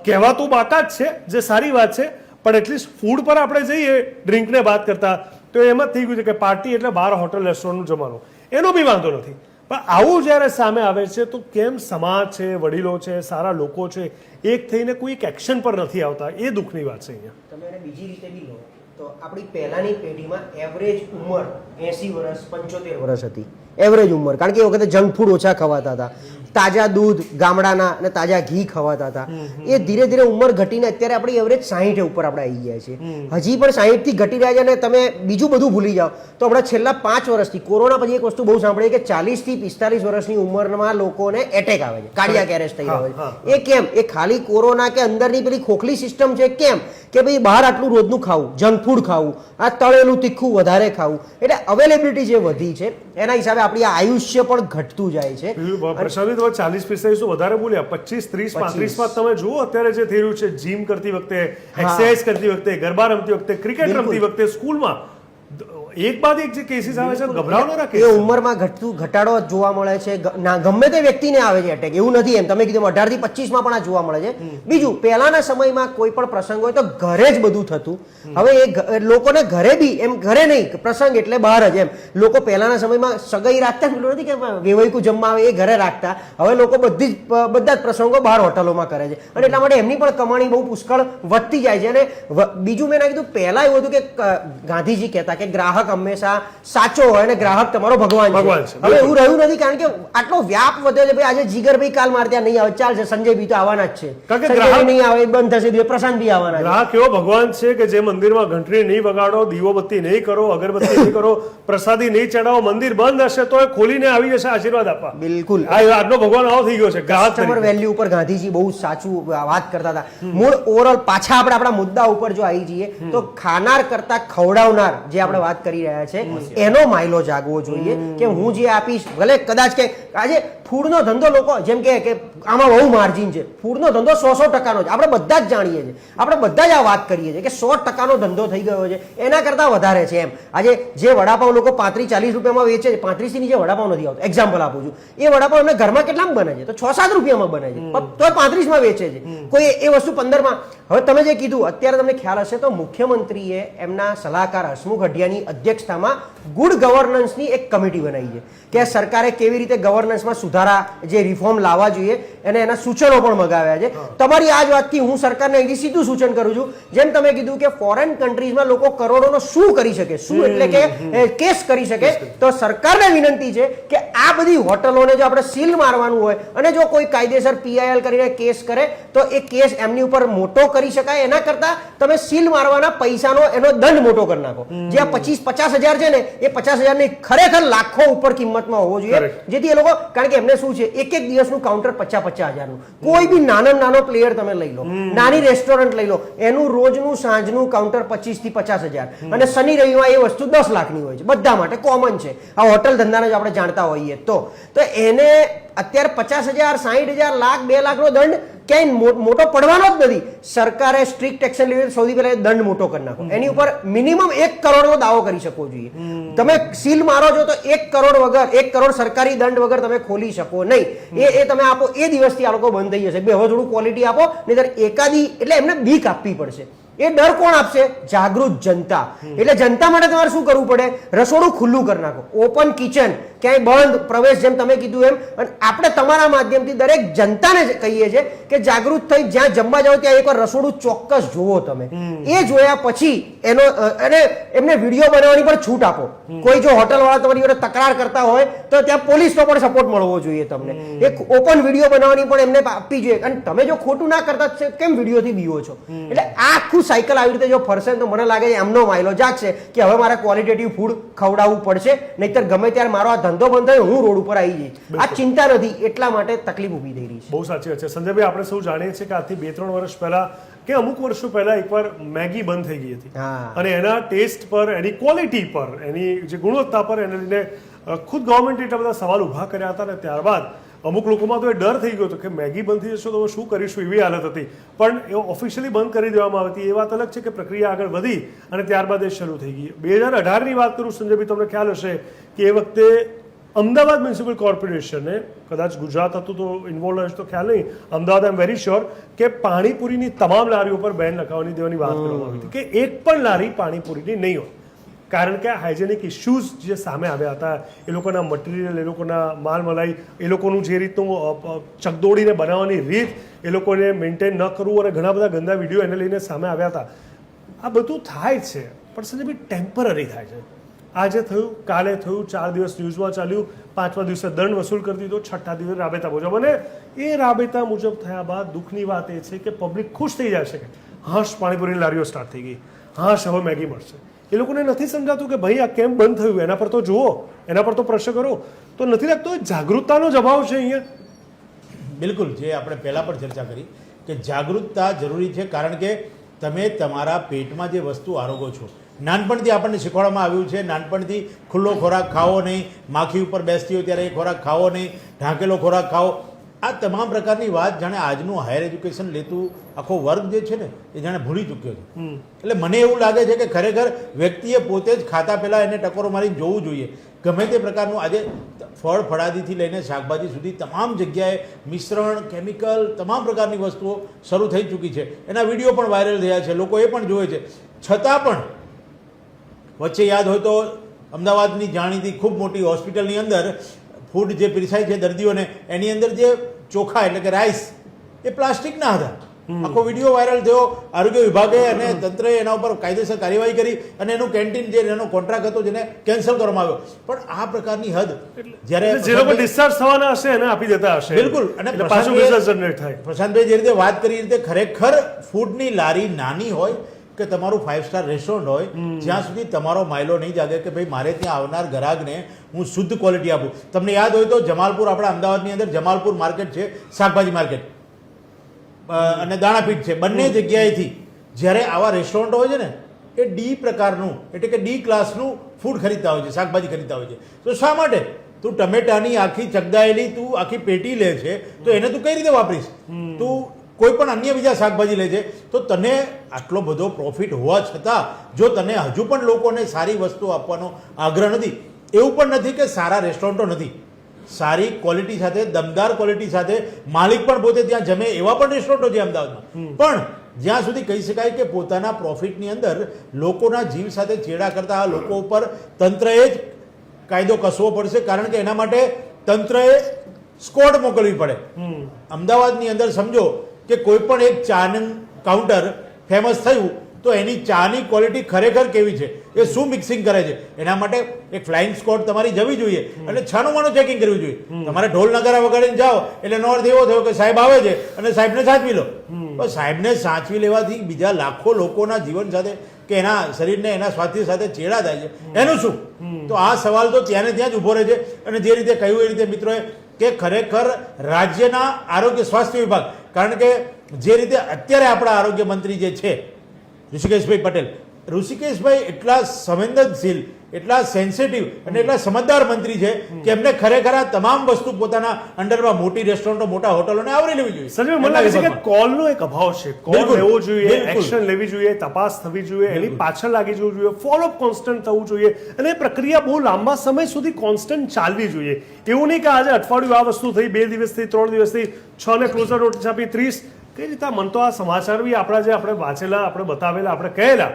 કહેવાતું બાકાત છે, જે સારી વાત છે. પણ એટલીસ્ટ ફૂડ પર આપણે જઈએ ડ્રિંકને વાત કરતા તો એમ જ થઈ ગયું છે કે પાર્ટી એટલે બહાર હોટલ રેસ્ટોરન્ટનું જમવાનું. એનો બી વાંધો નથી, પણ આવું જ્યારે સામે આવે છે તો કેમ સમાજ છે, વડીલો છે, સારા લોકો છે, એક થઈને કોઈ એક એક્શન પર નથી આવતા? એ દુઃખની વાત છે અહીંયા. તમે એને બીજી રીતે બી લો તો આપણી પહેલાની પેઢીમાં એવરેજ ઉંમર 80 વર્ષ 75 વર્ષ હતી. એવરેજ ઉંમર, કારણ કે એ વખતે જંક ફૂડ ઓછા ખવાતા હતા, તાજા દૂધ ગામડાના અને તાજા ઘી ખવાતા હતા. એ ધીરે ધીરે ઉંમર ઘટીને અત્યારે આપણી એવરેજ 60 ઉપર આપણે આવી ગયા છીએ. હજી પણ 60 થી ઘટી રહ્યા છે. અને તમે બીજું બધું ભૂલી જાઓ તો હમણાં છેલ્લા 5 વર્ષથી કોરોના પછી એક વસ્તુ બહુ સાંભળી કે 40 થી 45 વર્ષની ઉંમરમાં લોકોને એટેક આવે છે, કાર્ડિયાક એરેસ્ટ થઈ રહ્યો છે. એ કેમ? એ ખાલી કોરોના કે અંદરની પેલી ખોખલી સિસ્ટમ છે. કેમ કે ભાઈ બહાર આટલું રોજનું ખાવું, જંક ફૂડ ખાવું, આ તળેલું તીખું વધારે ખાવું, એટલે અવેલેબિલિટી જે વધી છે એના હિસાબે આપણી આયુષ્ય પણ ઘટતું જાય છે. પ્રશાંત, 40-45 વધારે બોલ્યા, 25-30-35 માં તમે જુઓ અત્યારે જે થઈ રહ્યું છે, જીમ કરતી વખતે, એક્સરસાઇઝ કરતી વખતે, ગરબા રમતી વખતે, ક્રિકેટ રમતી વખતે, સ્કૂલમાં એક બાદ એક જે કેસીસ આવે છે, ગભરાવનારા એ કેસ. ઉંમરમાં ઘટાડો જોવા મળે છે. ગમે તે વ્યક્તિને આવે છે એટેક, એવું નથી. એમ તમે કીધું 18 થી 25 માં પણ આ જોવા મળે છે. બીજું, પહેલાના સમયમાં કોઈ પણ પ્રસંગ હોય તો ઘરે જ બધું થતું. હવે એ લોકોને ઘરે બી એમ, ઘરે નહીં, પ્રસંગ એટલે બહાર જ. એમ લોકો પહેલાના સમયમાં સગાઈ રાખતા જ નથી કે વેવાઈકું જમવા આવે એ ઘરે રાખતા. હવે લોકો બધા જ પ્રસંગો બહાર હોટલોમાં કરે છે. અને એટલા માટે એમની પણ કમાણી બહુ પુષ્કળ વધતી જાય છે. અને બીજું મેં કીધું, પહેલા એવું હતું કે ગાંધીજી કહેતા કે ગ્રાહક હંમેશા સાચો હોય અને ગ્રાહક તમારો ભગવાન છે. હવે એવું રહ્યું નથી, કારણ કે આટલો વ્યાપ વધ્યો છે. ભાઈ આજે જીગરભાઈ કાલ મારે ત્યાં નહીં આવે, ચાલશે, સંજયભાઈ તો આવવાના જ છે, સંજયભાઈ નહીં આવે બંધ થશે, પ્રશાંતભાઈ આવવાના છે. ગ્રાહક એવો ભગવાન છે કે જે મંદિરમાં ઘંટડી નહીં વગાડો, દીવો બત્તી નહીં કરો, અગરબત્તી નહીં કરો, પ્રસાદી નહીં ચડાવો, મંદિર બંધ હશે તો એ ખોલીને આવી જશે આશીર્વાદ આપવા. બિલકુલ આજનો ભગવાન આવો થઈ ગયો છે. ગ્રાહક કસ્ટમર વેલ્યુ ઉપર ગાંધીજી બહુ સાચું વાત કરતા હતા. મૂળ ઓવરઓલ પાછા આપણે આપણા મુદ્દા ઉપર જો આવી જઈએ તો ખાનાર કરતા ખવડાવનાર જે આપણે વાત કરી રહ્યા છે એનો માયલો જાગવો જોઈએ કે હું જે આપીશ, ભલે કદાચ કે આજે ફૂડનો ધંધો લોકો જેમ કે આમાં બહુ માર્જિન છે, ફૂડનો ધંધો 100% જ આપણે બધા જ જાણીએ છીએ, આપણે બધા જ આ વાત કરીએ છીએ કે 100% ધંધો થઈ ગયો છે, એના કરતા વધારે છે. એમ આજે જે વડાપાવ લોકો 35-40 રૂપિયામાં વેચે છે, 35 થી નીચે વડાપાવ નથી આવતો. એક્ઝામ્પલ આપું છું, એ વડાપાવ એમને ઘરમાં કેટલામાં બને છે? તો 6-7 રૂપિયામાં બને છે, તો 35 માં વેચે છે. કોઈ એ વસ્તુ 15 માં. હવે તમે જે કીધું, અત્યારે તમને ખ્યાલ હશે તો મુખ્યમંત્રીએ એમના સલાહકાર હસમુખ અઢિયાની અધ્યક્ષતામાં ગુડ ગવર્નન્સની એક કમિટી બનાવી છે કે સરકારે કેવી રીતે ગવર્નન્સમાં સુધારા, જે રિફોર્મ લાવવા જોઈએ અને એના સૂચનો પણ મગાવ્યા છે. તમારી આ જ વાતથી હું સરકારને અહીંથી સીધું સૂચન કરું છું, જેમ તમે કીધું કે ફોરેન કન્ટ્રીઝમાં લોકો કરોડોનો શું કરી શકે, શું એટલે કે કેસ કરી શકે, તો સરકારને વિનંતી છે કે આ બધી હોટલોને જો આપણે સીલ મારવાનું હોય અને જો કોઈ કાયદેસર PIL કરીને કેસ કરે તો એ કેસ એમની ઉપર મોટો કરી શકાય. એના કરતા તમે સીલ મારવાના પૈસાનો એનો દંડ મોટો કરી નાખો. જે આ 25-50 હજાર છે ને, એ 50 હજારની ખરેખર લાખો ઉપર કિંમતમાં હોવો જોઈએ, જેથી એ લોકો, કારણ કે એમને શું છે, એક દિવસનું કાઉન્ટર 50-50 હજારનું. કોઈ બી નાનો પ્લેયર તમે લઈ લો, નાની રેસ્ટોરન્ટ લઈ લો, એનું રોજનું સાંજનું કાઉન્ટર 25 થી 50 હજાર, અને શનિ રવિમાં એ વસ્તુ 10 લાખની હોય છે. બધા માટે કોમન છે. આ હોટલ ધંધાને જ આપણે જાણતા હોઈએ તો એને અત્યારે 50,000, 60,000, લાખ, 2 લાખનો દંડ ક્યાંય મોટો પડવાનો જ નથી. સરકારે સ્ટ્રિક્ટ એક્શન લેવી, સૌથી પહેલા દંડ મોટો કરી નાખો. એની ઉપર મિનિમમ 1 કરોડનો દાવો કરી શકો જોઈએ. તમે સીલ મારો છો તો 1 કરોડ વગર, 1 કરોડ સરકારી દંડ વગર તમે ખોલી શકો નહીં. એ તમે આપો, એ દિવસથી આ લોકો બંધ થઈ જશે. હવે થોડું ક્વોલિટી આપો, નહીતર એકાદી, એટલે એમને બીક આપવી પડશે. એ ડર કોણ આપશે? જાગૃત જનતા. એટલે જનતા માટે તમારે શું કરવું પડે? રસોડું ખુલ્લું કરી નાખો, ઓપન કિચન, ક્યાંય બંધ પ્રવેશ, જેમ તમે કીધું એમ. અને આપણે તમારા માધ્યમથી દરેક જનતાને કહીએ છીએ કે જાગૃત થઈ જ્યાં જમવા જાઓ ત્યાં એકવાર રસોડું ચોક્કસ જુઓ. તમે એ જોયા પછી એનો અને એમને વિડીયો બનાવવાની પણ છૂટ આપો. કોઈ જો હોટલ વાળા તમારી જોડે તકરાર કરતા હોય તો ત્યાં પોલીસનો પણ સપોર્ટ મળવો જોઈએ તમને. એક ઓપન વિડીયો બનાવવાની પણ એમને આપવી જોઈએ. અને તમે જો ખોટું ના કરતા કેમ વિડીયોથી બીવો છો? એટલે આખું સાયકલ આવી રીતે જો ફરશે તો મને લાગે છે એમનો માયલો જાગશે કે હવે મારે ક્વોલિટેટિવ ફૂડ ખવડાવવું પડશે, નહીતર ગમે ત્યારે મારો આ ધંધો બંધ થાય હું રોડ ઉપર આવી જઈશ. આ ચિંતા નથી, એટલા માટે તકલીફ ઊભી થઈ રહી છે. બહુ સાચી વાત છે સંજયભાઈ. આપણે સૌ જાણીએ છીએ કે આજથી 2-3 વર્ષ પહેલા કે અમુક વર્ષો પહેલા એકવાર મેગી બંધ થઈ ગઈ હતી, અને એના ટેસ્ટ પર, એની ક્વોલિટી પર, એની જે ગુણવત્તા પર એને લઈને ખુદ ગવર્મેન્ટે એટલા બધા સવાલ ઊભા કર્યા હતા. અને ત્યારબાદ અમુક લોકોમાં તો એ ડર થઈ ગયો હતો કે મેગી બંધ થઈ જશે તો શું કરીશું, એવી હાલત હતી. પણ એ ઓફિશિયલી બંધ કરી દેવામાં આવી હતી. એ વાત અલગ છે કે પ્રક્રિયા આગળ વધી અને ત્યારબાદ એ શરૂ થઈ ગઈ. 2018ની વાત કરું સંજયભાઈ, તમને ખ્યાલ હશે કે એ વખતે અમદાવાદ મ્યુનિસિપલ કોર્પોરેશને, કદાચ ગુજરાત હતું તો ઇન્વોલ્વ હશે તો ખ્યાલ નહીં, અમદાવાદ આઈ એમ વેરી શ્યોર, કે પાણીપુરીની તમામ લારીઓ પર બેન લગાવવાની દેવાની વાત કરવામાં આવી હતી કે એક પણ લારી પાણીપુરીની નહીં હોય. કારણ કે હાઇજેનિક ઇશ્યુઝ જે સામે આવ્યા હતા, એ લોકોના મટીરિયલ, એ લોકોના માલ મલાઈ, એ લોકોનું જે રીતનું ચકદોડીને બનાવવાની રીત, એ લોકોને મેન્ટેન ન કરવું, અને ઘણા બધા ગંદા વિડીયો એને લઈને સામે આવ્યા હતા. આ બધું થાય છે, પણ સંજયભાઈ ટેમ્પરરી થાય છે. આજે થયું, કાલે થયું, 4 દિવસ ન્યૂઝમાં ચાલ્યું, 5મા દિવસે દંડ વસૂલ કરી દીધો, 6ઠા દિવસે રાબેતા મુજબ. અને એ રાબેતા મુજબ થયા બાદ દુઃખની વાત એ છે કે પબ્લિક ખુશ થઈ જાય છે કે હાશ પાણીપુરીની લારીઓ સ્ટાર્ટ થઈ ગઈ, હાશ હવે મેગી મળશે. એ લોકોને નથી સમજાતું કે ભાઈ આ કેમ બંધ થયું, એના પર તો જુઓ, એના પર તો પ્રશ્ન કરો. તો નથી લાગતો જાગૃતતાનો જ અભાવ છે અહીંયા? બિલકુલ, જે આપણે પહેલાં પણ ચર્ચા કરી કે જાગૃતતા જરૂરી છે, કારણ કે તમે તમારા પેટમાં જે વસ્તુ આરોગો છો, નાનપણથી આપણને શીખવાડવામાં આવ્યું છે, નાનપણથી ખુલ્લો ખોરાક ખાવો નહીં, માખી ઉપર બેસતી હોય ત્યારે એ ખોરાક ખાવો નહીં, ઢાંકેલો ખોરાક ખાવો. આ તમામ પ્રકારની વાત જાણે આજનું હાયર એજ્યુકેશન લેતું આખો વર્ગ જે છે ને એ જાણે ભૂલી ચૂક્યો છે. એટલે મને એવું લાગે છે કે ખરેખર વ્યક્તિએ પોતે જ ખાતા પહેલાં એને ટકોરો મારીને જોવું જોઈએ. ગમે તે પ્રકારનું આજે ફળ ફળાદીથી લઈને શાકભાજી સુધી તમામ જગ્યાએ મિશ્રણ, કેમિકલ, તમામ પ્રકારની વસ્તુઓ શરૂ થઈ ચૂકી છે. એના વિડીયો પણ વાયરલ થયા છે, લોકો એ પણ જોવે છે. છતાં પણ વચ્ચે યાદ હોય તો અમદાવાદની જાણીતી ખૂબ મોટી હોસ્પિટલની અંદર ફૂડ જે પીરસાય છે દર્દીઓને, એની અંદર જે ચોખા એટલે કે રાઈસ એ પ્લાસ્ટિકના હતા. આખો વિડીયો વાયરલ થયો. આરોગ્ય વિભાગે અને તંત્રએ એના ઉપર કાયદેસર કાર્યવાહી કરી અને એનું કેન્ટીન જે એનો કોન્ટ્રાક્ટ હતો જેને કેન્સલ કરવામાં આવ્યો. પણ આ પ્રકારની હદ જ્યારે જે લોકો ડિસ્ચાર્જ થવાના હશે એને આપી દેતા હશે. બિલકુલ. અને પાછું બિઝનેસ જનરેટ થાય. પ્રશાંતભાઈ જે રીતે વાત કરી, રીતે ખરેખર ફૂડની લારી નાની હોય કે તમારું 5 સ્ટાર રેસ્ટોરન્ટ હોય, જ્યાં સુધી તમારો માયલો નહીં જાગે કે ભાઈ મારે ત્યાં આવનાર ગ્રાહકને હું શુદ્ધ ક્વોલિટી આપું. તમને યાદ હોય તો જમાલપુર, આપણા અમદાવાદની અંદર જમાલપુર માર્કેટ છે, શાકભાજી માર્કેટ અને દાણાપીઠ છે, બંને જગ્યાએથી જ્યારે આવા રેસ્ટોરન્ટ હોય છે ને એ ડી પ્રકારનું એટલે કે ડી ક્લાસનું ફૂડ ખરીદતા હોય છે, શાકભાજી ખરીદતા હોય છે. તો શા માટે તું ટમેટાની આખી ચગદાયેલી તું આખી પેટી લે છે તો એને તું કઈ રીતે વાપરીશ? તું કોઈ પણ અન્ય બીજા શાકભાજી લે છે તો તને આટલો બધો પ્રોફિટ હોવા છતાં જો તને હજુ પણ લોકોને સારી વસ્તુ આપવાનો આગ્રહ નથી, એવું પણ નથી કે સારા રેસ્ટોરન્ટો નથી, સારી ક્વોલિટી સાથે, દમદાર ક્વોલિટી સાથે માલિક પણ પોતે ત્યાં જમે એવા પણ રેસ્ટોરન્ટો છે અમદાવાદમાં. પણ જ્યાં સુધી કહી શકાય કે પોતાના પ્રોફિટની અંદર લોકોના જીવ સાથે ચેડા કરતા આ લોકો ઉપર તંત્રએ જ કાયદો કસવો પડશે, કારણ કે એના માટે તંત્રએ સ્કોડ મોકલવી પડે. અમદાવાદની અંદર સમજો કે કોઈ પણ એક ચાનું કાઉન્ટર ફેમસ થયું તો એની ચાની ક્વોલિટી ખરેખર કેવી છે, એ શું મિક્સિંગ કરે છે, એના માટે એક ફ્લાઇંગ સ્કોડ તમારી જવી જોઈએ અને છાનું માનું ચેકિંગ કરવું જોઈએ. તમારે ઢોલ નગારા વગાડીને જાઓ એટલે નોર્થ એવો થયો કે સાહેબ આવે છે અને સાહેબને સાચવી લો. તો સાહેબને સાચવી લેવાથી બીજા લાખો લોકોના જીવન સાથે કે એના શરીરને એના સ્વાસ્થ્ય સાથે ચેડા થાય છે, એનું શું? તો આ સવાલ તો ત્યાં ને ત્યાં જ ઊભો રહે છે. અને જે રીતે કહ્યું એ રીતે મિત્રોએ કે ખરેખર રાજ્યના આરોગ્ય સ્વાસ્થ્ય વિભાગ, કારણ કે જે રીતે અત્યારે આપણા આરોગ્ય મંત્રી જે છે ઋષિકેશભાઈ પટેલ, ઋષિકેશભાઈ એટલા સંવેદનશીલ, એટલા સેન્સિટિવ અને એટલા સમજદાર મંત્રી છે કે એમને ખરેખર આ તમામ વસ્તુ પોતાના અંડરમાં મોટી રેસ્ટોરન્ટો, મોટા હોટલોને આવરી લેવી જોઈએ. સંજય, મને લાગે છે કે કોલનો એક અભાવ છે. કોલ લેવો જોઈએ, એક્શન લેવી જોઈએ, તપાસ થવી જોઈએ, એની પાછળ લાગી જવું જોઈએ, ફોલોઅપ કોન્સ્ટન્ટ થવું જોઈએ અને એ પ્રક્રિયા બહુ લાંબા સમય સુધી કોન્સ્ટન્ટ ચાલવી જોઈએ. એવું નહીં કે આજે અઠવાડિયું આ વસ્તુ થઈ, 2 દિવસથી, 3 દિવસથી, 6 ને ક્લોઝર નોટિસ આપી, 30. કઈ રીતે? મન તો આ સમાચાર બી આપણા જે આપણે વાંચેલા, આપણે બતાવેલા, આપણે કહેલા,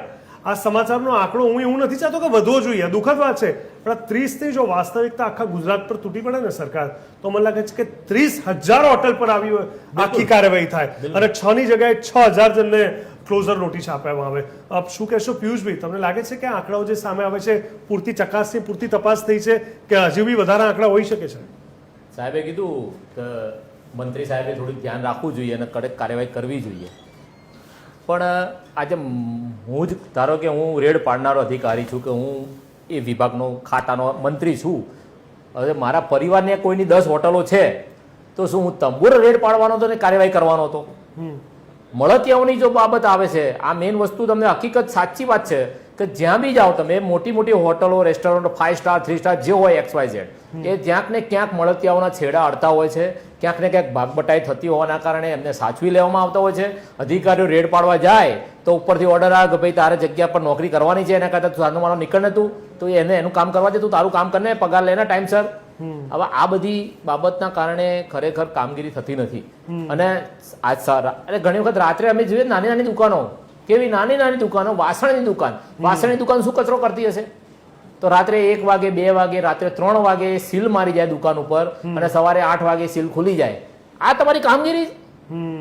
આ સમાચારનો આંકડો હું એવું નથી ચાહતો કે વધવો જોઈએ, દુઃખદ વાત છે, પણ 30ની જો વાસ્તવિકતા આખા ગુજરાત પર તૂટી પડે ને સરકાર, તો મને લાગે છે કે 30,000 હોટલ પર આવી હોય આખી કાર્યવાહી થાય અને 6ની જગ્યાએ 6,000 જણને ક્લોઝર નોટિસ આપવામાં આવે. આપ શું કહેશો પિયુષભાઈ? તમને લાગે છે કે આંકડાઓ જે સામે આવે છે પૂરતી ચકાસણી, પૂરતી તપાસ થઈ છે કે હજુ બી વધારે આંકડા હોઈ શકે છે? સાહેબે કીધું કે મંત્રી સાહેબે થોડું ધ્યાન રાખવું જોઈએ અને કડક કાર્યવાહી કરવી જોઈએ. પણ આજે હું જ ધારો કે હું રેડ પાડનારો અધિકારી છું કે હું એ વિભાગનો ખાતાનો મંત્રી છું, હવે મારા પરિવારને કોઈની 10 હોટલો છે તો શું હું તંબુર રેડ પાડવાનો હતો ને કાર્યવાહી કરવાનો હતો? મળતિયાઓની જો બાબત આવે છે, આ મેઇન વસ્તુ તમને હકીકત સાચી વાત છે કે જ્યાં બી જાઓ તમે, મોટી મોટી હોટલો, રેસ્ટોરન્ટ, 5 સ્ટાર, 3 સ્ટાર જે હોય XYZ, એ ક્યાંક ને ક્યાંક મળતિયાઓના છેડા અડતા હોય છે, ક્યાંક ને ક્યાંક ભાગબટાઈ થતી હોવાના કારણે એમને સાચવી લેવામાં આવતા હોય છે. અધિકારીઓ રેડ પાડવા જાય તો ઉપરથી ઓર્ડર આવે કે ભાઈ તારે જગ્યા પર નોકરી કરવાની છે, એના કરતાં સાનો માનો નીકળ ને તું, તો એને એનું કામ કરવા દે, તું તારું કામ કરને, પગાર લેને ટાઈમસર. હવે આ બધી બાબતના કારણે ખરેખર કામગીરી થતી નથી. અને અને ઘણી વખત રાત્રે અમે જોઈએ નાની નાની દુકાનો, કેવી નાની નાની દુકાનો, વાસણની દુકાન શું કચરો કરતી હશે? તો રાત્રે 1 વાગે 2 વાગે રાત્રે 3 વાગે સીલ મારી જાય દુકાન ઉપર અને સવારે 8 વાગે સીલ ખુલી જાય. આ તમારી કામગીરી?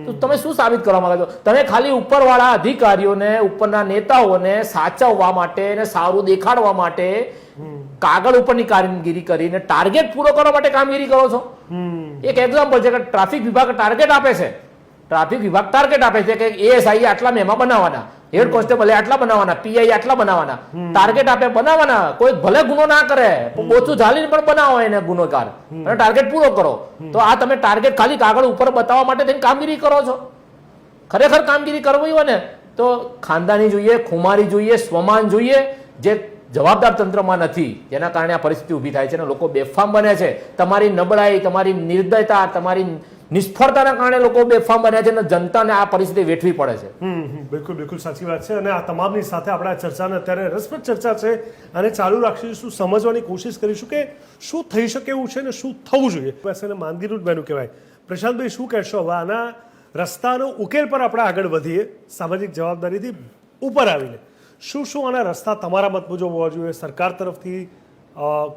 તો તમે શું સાબિત કરવા માંગો છો? તમે ખાલી ઉપરવાળા અધિકારીઓને, ઉપરના નેતાઓને સાચવવા માટે અને સારું દેખાડવા માટે કાગળ ઉપરની કામગીરી કરીને ટાર્ગેટ પૂરો કરવા માટે કામગીરી કરો છો. એક એક્ઝામ્પલ છે કે ટ્રાફિક વિભાગ ટાર્ગેટ આપે છે. ટ્રાફિક વિભાગ ટાર્ગેટ આપે છે કે એએસઆઈ આટલા મેમાં બનાવવાના, હેડ કોન્સ્ટેબલ આટલા બનાવવાના, પીઆઈ આટલા બનાવવાના. ટાર્ગેટ આપે, બનાવવાના. કોઈ ભલે ગુનો ના કરે, ઓછું ઝાલીને પણ બનાવો એને ગુનેગાર અને ટાર્ગેટ પૂરો કરો. તો આ તમે ટાર્ગેટ ખાલી કાગળ ઉપર બતાવવા માટે તેની કામગીરી કરો છો. ખરેખર કામગીરી કરવી હોય ને તો ખાનદાની જોઈએ, ખુમારી જોઈએ, સ્વમાન જોઈએ, જે જવાબદાર તંત્રમાં નથી, જેના કારણે આ પરિસ્થિતિ ઊભી થાય છે અને લોકો બેફામ બને છે. તમારી નબળાઈ, તમારી નિર્દયતા, તમારી નિષ્ફળતાના કારણે લોકો બેફામ બન્યા છે અને જનતાને આ પરિસ્થિતિ વેઠવી પડે છે. બિલકુલ બિલકુલ સાચી વાત છે. અને આ તમામની સાથે આપણે આ ચર્ચાને અત્યારે રસપ્રદ ચર્ચા છે અને ચાલુ રાખીશું, સમજવાની કોશિશ કરીશું કે શું થઈ શકે એવું છે ને શું થવું જોઈએ. બસ એને માંદગીનું જ બન્યું કહેવાય. પ્રશાંતભાઈ, શું કહેશો હવે આના રસ્તાનો ઉકેલ પર આપણે આગળ વધીએ, સામાજિક જવાબદારીથી ઉપર આવીને શું શું આના રસ્તા તમારા મત મુજબ હોવા જોઈએ? સરકાર તરફથી,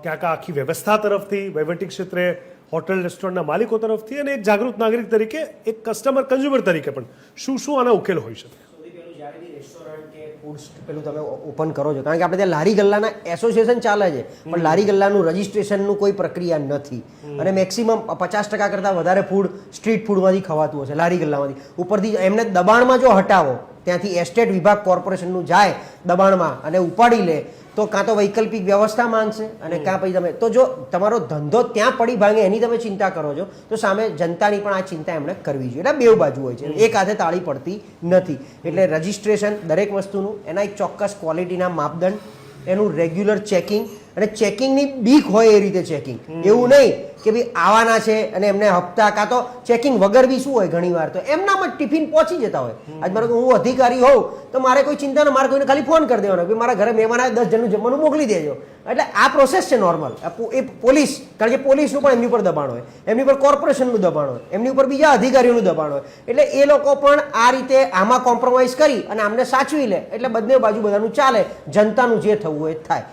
ક્યાંક આખી વ્યવસ્થા તરફથી, વહીવટી ક્ષેત્રે, હોટલ રેસ્ટોરન્ટના માલિકો તરફથી અને એક જાગૃત નાગરિક તરીકે, એક કસ્ટમર કન્ઝ્યુમર તરીકે પણ શું શું આના ઉકેલ હોઈ શકે? સૌથી પહેલું જ્યારે બી રેસ્ટોરન્ટ કે ફૂડ પેલું તમે ઓપન કરો છો, કારણ કે આપણે ત્યાં લારી ગલ્લાના એસોસિએશન ચાલે છે, પણ લારી ગલ્લાનું રજિસ્ટ્રેશનનું કોઈ પ્રક્રિયા નથી અને મેક્સિમમ 50% કરતાં વધારે ફૂડ સ્ટ્રીટ ફૂડમાંથી ખવાતું હશે, લારી ગલ્લામાંથી. ઉપરથી એમને દબાણમાં જો હટાવો, ત્યાંથી એસ્ટેટ વિભાગ કોર્પોરેશનનું જાય દબાણમાં અને ઉપાડી લે, તો કાં તો વૈકલ્પિક વ્યવસ્થા માંગશે અને કાં પછી તમે તો જો તમારો ધંધો ત્યાં પડી ભાંગે એની તમે ચિંતા કરો છો, તો સામે જનતાની પણ આ ચિંતા એમણે કરવી જોઈએ. એટલે બે બાજુ હોય છે, એક હાથે તાળી પડતી નથી. એટલે રજિસ્ટ્રેશન દરેક વસ્તુનું, એના એક ચોક્કસ ક્વોલિટીના માપદંડ, એનું રેગ્યુલર ચેકિંગ અને ચેકિંગની બીક હોય એ રીતે ચેકિંગ. એવું નહીં કે ભાઈ આવવાના છે અને એમને હપ્તા કાં તો ચેકિંગ વગર બી શું હોય ઘણી વાર તો એમનામાં ટિફિન પહોંચી જતા હોય. આજ મારો હું અધિકારી હોઉં તો મારે કોઈ ચિંતા ન, મારે કોઈને ખાલી ફોન કરી દેવાનો કે મારા ઘરે મહેમાન આવે 10 જણનું જમવાનું મોકલી દેજો. એટલે આ પ્રોસેસ છે નોર્મલ. એ પોલીસ, કારણ કે પોલીસનું પણ એમની ઉપર દબાણ હોય, એમની ઉપર કોર્પોરેશનનું દબાણ હોય, એમની ઉપર બીજા અધિકારીઓનું દબાણ હોય. એટલે એ લોકો પણ આ રીતે આમાં કોમ્પ્રોમાઇઝ કરી અને આમને સાચવી લે એટલે બંને બાજુ બધાનું ચાલે, જનતાનું જે થવું હોય એ થાય.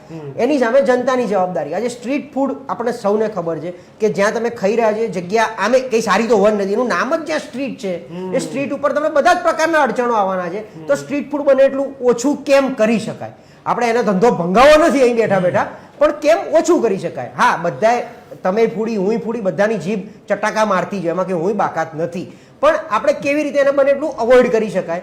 એની સામે જનતાની જવાબદારી. આજે સ્ટ્રીટ ફૂડ આપણે સૌને ખબર છે કે જ્યાં તમે ખાઈ રહ્યા છો જગ્યા આમે કઈ સારી તો વન નથી, એનું નામ જ જ્યાં સ્ટ્રીટ છે, એ સ્ટ્રીટ ઉપર તમને બધા જ પ્રકારના અડચણો આવવાના છે. તો સ્ટ્રીટ ફૂડ બને એટલું ઓછું કેમ કરી શકાય? આપણે એનો ધંધો ભંગાવો નથી અહીં બેઠા બેઠા, પણ કેમ ઓછું કરી શકાય? હા, બધાએ તમે ફૂડી હું ફૂડી બધાની જીભ ચટાકા મારતી છે, એમાં કે હું બાકાત નથી, પણ આપણે કેવી રીતે એને બને એટલું અવોઇડ કરી શકાય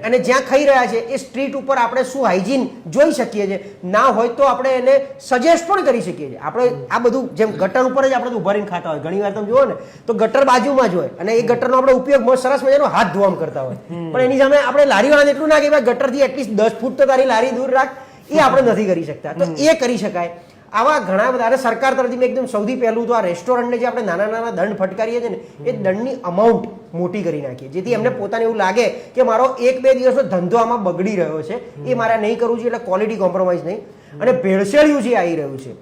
અને જ્યાં ખાઈ રહ્યા છે એ સ્ટ્રીટ ઉપર આપણે શું હાઇજીન જોઈ શકીએ છીએ, ના હોય તો આપણે એને સજેસ્ટ પણ કરી શકીએ છીએ. આપણે આ બધું જેમ ગટર ઉપર જ આપણે ઉભા રહીને ખાતા હોય, ઘણી વાર તમે જુઓ ને તો ગટર બાજુમાં જ હોય અને એ ગટરનો આપણે ઉપયોગ સરસ મજાનો હાથ ધોવામાં કરતા હોય, પણ એની સામે આપણે લારીવાળાને એટલું ના કે ભાઈ ગટરથી એટલીસ્ટ 10 ફૂટ તો તારી લારી દૂર રાખ, એ આપણે નથી કરી શકતા. તો એ કરી શકાય. આવા ઘણા બધા, અને સરકાર તરફથી મેં એકદમ સૌથી પહેલું તો આ રેસ્ટોરન્ટને જે આપણે નાના નાના દંડ ફટકારીએ છીએ ને એ દંડની અમાઉન્ટ મોટી કરી નાખીએ, જેથી એમને પોતાને એવું લાગે કે મારો 1-2 દિવસનો ધંધો આમાં બગડી રહ્યો છે, એ મારે નહીં કરવું જોઈએ. એટલે ક્વોલિટી કોમ્પ્રોમાઇઝ નહીં. અને ભેળસેળિયું જે આવી રહ્યું છે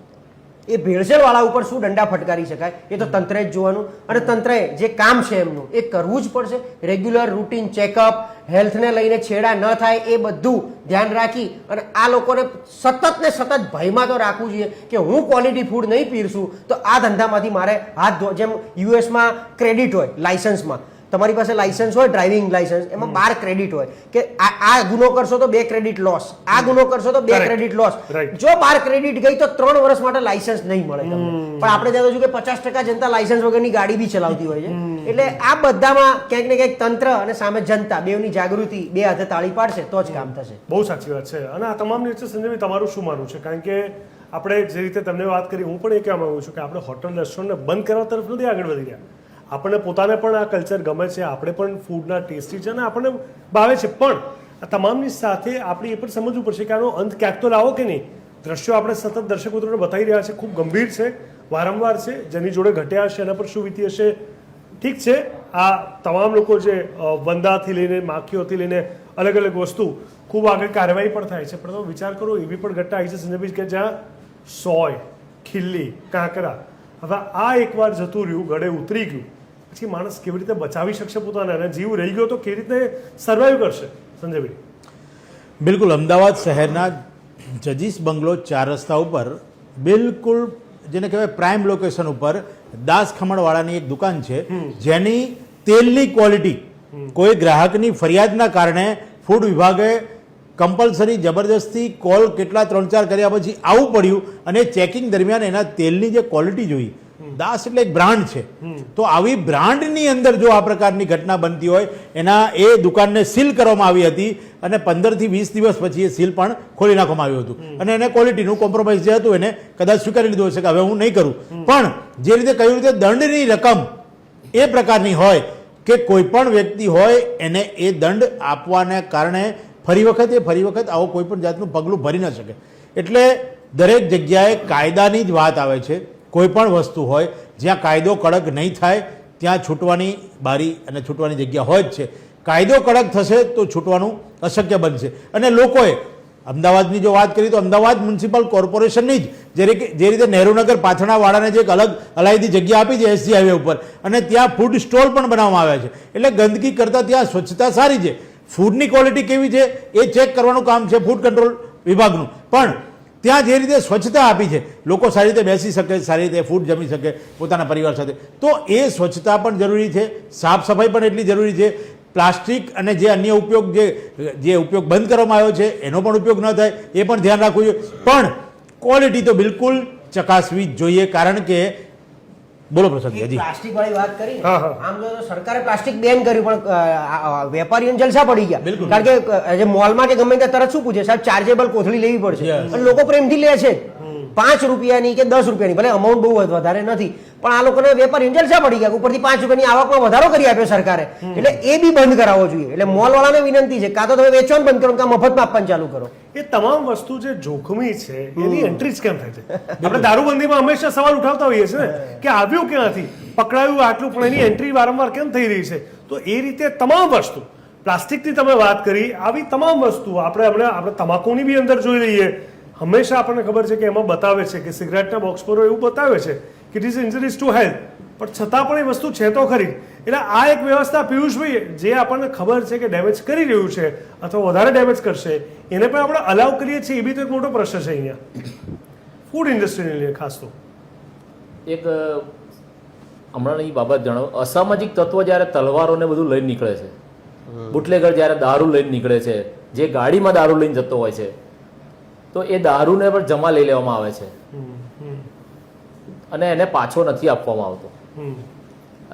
એ ભેળસેળવાળા ઉપર શું દંડા ફટકારી શકાય એ તો તંત્રે જ જોવાનું, અને તંત્રએ જે કામ છે એમનું એ કરવું જ પડશે. રેગ્યુલર રૂટીન ચેકઅપ, હેલ્થને લઈને છેડા ન થાય એ બધું ધ્યાન રાખી અને આ લોકોને સતત ને સતત ભયમાં તો રાખવું જોઈએ કે હું ક્વોલિટી ફૂડ નહીં પીરશું તો આ ધંધામાંથી મારે હાથ ધો. જેમ યુએસમાં ક્રેડિટ હોય લાયસન્સમાં, તમારી પાસે લાયસન્સ હોય ડ્રાઇવિંગ લાયસન્સ, એમાં 12 ક્રેડિટ હોય કે આ ગુનો કરશો તો 2 ક્રેડિટ લોસ, આ ગુનો કરશો તો 2 ક્રેડિટ લોસ. જો 12 ક્રેડિટ ગઈ તો 3 વર્ષ માટે લાયસન્સ નહીં મળે તમને. પણ આપણે ત્યાં તો કે 50% જનતા લાયસન્સ વગરની ગાડી બી ચલાવતી હોય છે. એટલે આ બધામાં ક્યાંક ને ક્યાંક તંત્ર અને સામે જનતા બેવની જાગૃતિ બે હાથે તાળી પાડશે તો જ કામ થશે. બહુ સાચી વાત છે. અને આ તમામની વચ્ચે સંજયભાઈ તમારું શું માનવું છે? કારણ કે આપણે જે રીતે તમને વાત કરી, હું પણ એ કહેવા માંગુ છું કે આપણે હોટલ રેસ્ટોરન્ટને બંધ કરવા તરફ નથી આગળ વધી રહ્યા. આપણને પોતાને પણ આ કલ્ચર ગમે છે, આપણે પણ ફૂડના ટેસ્ટી છે અને આપણને ભાવે છે, પણ આ તમામની સાથે આપણે એ પણ સમજવું પડશે કે આનો અંત ક્યાંક તો લાવો કે નહીં. દ્રશ્યો આપણે સતત દર્શક મિત્રોને બતાવી રહ્યા છે, ખૂબ ગંભીર છે, વારંવાર છે, જેની જોડે ઘટ્યા હશે એના પર શું વીતી હશે. ઠીક છે, આ તમામ લોકો જે વંદાથી લઈને માખીઓથી લઈને અલગ અલગ વસ્તુ ખૂબ આગળ કાર્યવાહી પણ થાય છે, પણ વિચાર કરો એવી પણ ઘટના આવી છે સંજયભાઈ કે જ્યાં સોય, ખીલ્લી, કાંકરા, હવે આ એકવાર જતું રહ્યું, ગળે ઉતરી ગયું, પછી માણસ કેવી રીતે બચાવી શકશે પોતાને, અને જીવ રહી ગયો તો કેવી રીતે સર્વાઈવ કરશે? સંજયભાઈ. બિલકુલ, અમદાવાદ શહેરના જજીસ બંગલો 4 રસ્તા ઉપર બિલકુલ જેને કહેવાય પ્રાઇમ લોકેશન ઉપર દાસ ખમણવાળાની એક દુકાન છે, જેની તેલની ક્વોલિટી કોઈ ગ્રાહકની ફરિયાદના કારણે ફૂડ વિભાગે કમ્પલસરી જબરદસ્તી કોલ કેટલા 3-4 કર્યા પછી આવવું પડ્યું, અને ચેકિંગ દરમિયાન એના તેલની જે ક્વોલિટી જોઈ, દાસ એટલે એક બ્રાન્ડ છે, તો આવી બ્રાન્ડની અંદર જો આ પ્રકારની ઘટના બનતી હોય, એના એ દુકાનને સીલ કરવામાં આવી હતી અને 15 થી 20 દિવસ પછી એ સીલ પણ ખોલી નાખવામાં આવ્યું હતું, અને એને ક્વોલિટીનું કોમ્પ્રોમાઇઝ જે હતું એને કદાચ સ્વીકારી લીધું હશે કે હવે હું નહીં કરું. પણ જે રીતે કહ્યું રીતે દંડની રકમ એ પ્રકારની હોય કે કોઈ પણ વ્યક્તિ હોય એને એ દંડ આપવાને કારણે ફરી વખત આવો કોઈ પણ જાતનું પગલું ભરી ન શકે. એટલે દરેક જગ્યાએ કાયદાની જ વાત આવે છે. કોઈ પણ વસ્તુ હોય જ્યાં કાયદો કડક નહીં થાય ત્યાં છૂટવાની બારી અને છૂટવાની જગ્યા હોય જ છે. કાયદો કડક થશે તો છૂટવાનું અશક્ય બનશે. અને લોકોએ અમદાવાદની જો વાત કરીએ તો અમદાવાદ મ્યુનિસિપલ કોર્પોરેશનની જ જે રીતે નહેરુનગર પાથરણાવાળાને જે એક અલગ અલાયદી જગ્યા આપી છે એસજી હાઈવે ઉપર, અને ત્યાં ફૂડ સ્ટોલ પણ બનાવવામાં આવ્યા છે. એટલે ગંદકી કરતાં ત્યાં સ્વચ્છતા સારી છે. ફૂડની ક્વોલિટી કેવી છે એ ચેક કરવાનું કામ છે ફૂડ કંટ્રોલ વિભાગનું, પણ ત્યાં જે રીતે સ્વચ્છતા આપી છે, લોકો સારી રીતે બેસી શકે, સારી રીતે ફૂડ જમી શકે પોતાના પરિવાર સાથે, તો એ સ્વચ્છતા પણ જરૂરી છે, સાફ સફાઈ પણ એટલી જરૂરી છે. પ્લાસ્ટિક અને જે અન્ય ઉપયોગ જે ઉપયોગ બંધ કરવામાં આવ્યો છે એનો પણ ઉપયોગ ન થાય એ પણ ધ્યાન રાખવું જોઈએ. પણ ક્વોલિટી તો બિલકુલ ચકાસવી જ જોઈએ, કારણ કે બોલો પ્રસાદજી. હજી પ્લાસ્ટિક વાળી વાત કરી, આમ જો સરકારે પ્લાસ્ટિક બેન કર્યું, પણ વેપારીઓને જલસા પડી ગયા. કારણ કે જે મોલમાં કે ગમે ત્યાં તરત શું પૂછે, સાહેબ ચાર્જેબલ કોથળી લેવી પડશે, અને લોકો પ્રેમથી લે છે. 5 રૂપિયાની કે 10 રૂપિયાની, ભલે અમાઉન્ટ બહુ વધારે નથી, પણ આ લોકોને વેપારીઓને જલસા પડી ગયા, ઉપરથી 5 રૂપિયાની આવકમાં વધારો કરી આપ્યો સરકારે. એટલે એ બી બંધ કરાવવો જોઈએ. એટલે મોલ વાળાને વિનંતી છે, કાં તો તમે વેચવાનું બંધ કરો, કાં મફતમાં આપવાનું ચાલુ કરો. એ તમામ વસ્તુ જે જોખમી છે એની એન્ટ્રી જ કેમ થાય છે? આપણે દારૂબંધીમાં હંમેશા સવાલ ઉઠાવતા હોઈએ છીએ ને કે આવ્યું ક્યાંથી, પકડાયું આટલું, પણ એની એન્ટ્રી વારંવાર કેમ થઈ રહી છે? તો એ રીતે તમામ વસ્તુ, પ્લાસ્ટિકની તમે વાત કરી, આવી તમામ વસ્તુ આપણે તમાકુની બી અંદર જોઈ લઈએ, હંમેશા આપણને ખબર છે કે એમાં બતાવે છે કે સિગરેટના બોક્સ પર એવું બતાવે છે કે it is injuries to health, પણ છતાં પણ એ વસ્તુ છે તો ખરી. એટલે આ એક વ્યવસ્થા પિયુષભાઈ જે આપણને ખબર છે કે ડેમેજ કરી રહ્યું છે અથવા વધારે ડેમેજ કરશે, એને પણ આપણે અલાઉ કરીએ છીએ, એ બી તો એક મોટો પ્રશ્ન છે અહીંયા ફૂડ ઇન્ડસ્ટ્રીને લઈને ખાસ. તો એક હમણાંની બાબત જણાવો, અસામાજિક તત્વો જ્યારે તલવારોને બધું લઈને નીકળે છે, બુટલેગર જ્યારે દારૂ લઈને નીકળે છે, જે ગાડીમાં દારૂ લઈને જતો હોય છે, તો એ દારૂને પણ જમા લઈ લેવામાં આવે છે અને એને પાછો નથી આપવામાં આવતો,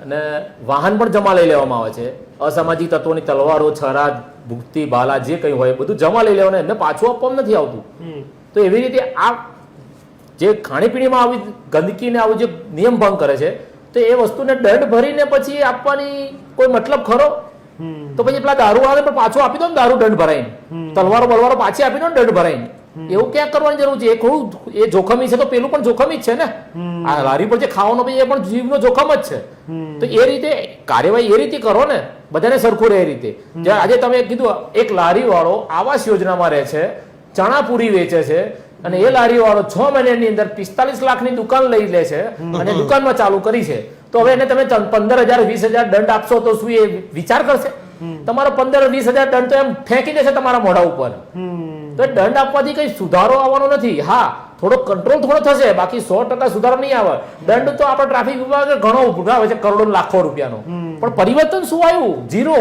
અને વાહન પણ જમા લઈ લેવામાં આવે છે. અસામાજિક તત્વોની તલવારો, છરા, ભૂખતી, ભાલા જે કંઈ હોય બધું જમા લઈ લેવાનું, એને પાછું આપવામાં નથી આવતું. તો એવી રીતે આ જે ખાણીપીણીમાં આવી ગંદકીને આવું જે નિયમ ભંગ કરે છે, તો એ વસ્તુને દંડ ભરીને પછી આપવાની કોઈ મતલબ ખરો? તો પછી પેલા દારૂ વાળાને પણ પાછો આપી દો ને, દારૂ દંડ ભરાઈને, તલવારો પાછી આપી દો ને દંડ ભરાઈને. એવું ક્યાં કરવાની જરૂર છે? એ થોડું એ જોખમી છે તો પેલું પણ જોખમી જ છે ને. આ લારી પર જે ખાવાનો એ પણ જીવનો જોખમ જ છે. તો એ રીતે કાર્યવાહી એ રીતે કરો ને, બધાને સરખું રહે એ રીતે. આજે તમે કીધું એક લારી વાળો આવાસ યોજનામાં રહે છે, ચણા પૂરી વેચે છે, અને એ લારી વાળો 6 મહિનાની અંદર 45 લાખની દુકાન લઈ લે છે અને દુકાનમાં ચાલુ કરી છે. તો હવે એને તમે 15,000 20,000 દંડ આપશો તો શું એ વિચાર કરશે? તમારો 15-20,000 દંડ તો એમ ફેંકી દેશે તમારા મોઢા ઉપર. તો દંડ આપવાથી કઈ સુધારો આવવાનો નથી. હા, થોડો કંટ્રોલ થોડો થશે, બાકી 100% સુધારો નહીં આવે. દંડ તો આપણા ટ્રાફિક વિભાગે ઘણો ઉઘરાવે છે, કરોડો લાખો રૂપિયાનો, પણ પરિવર્તન શું આવ્યું? 0.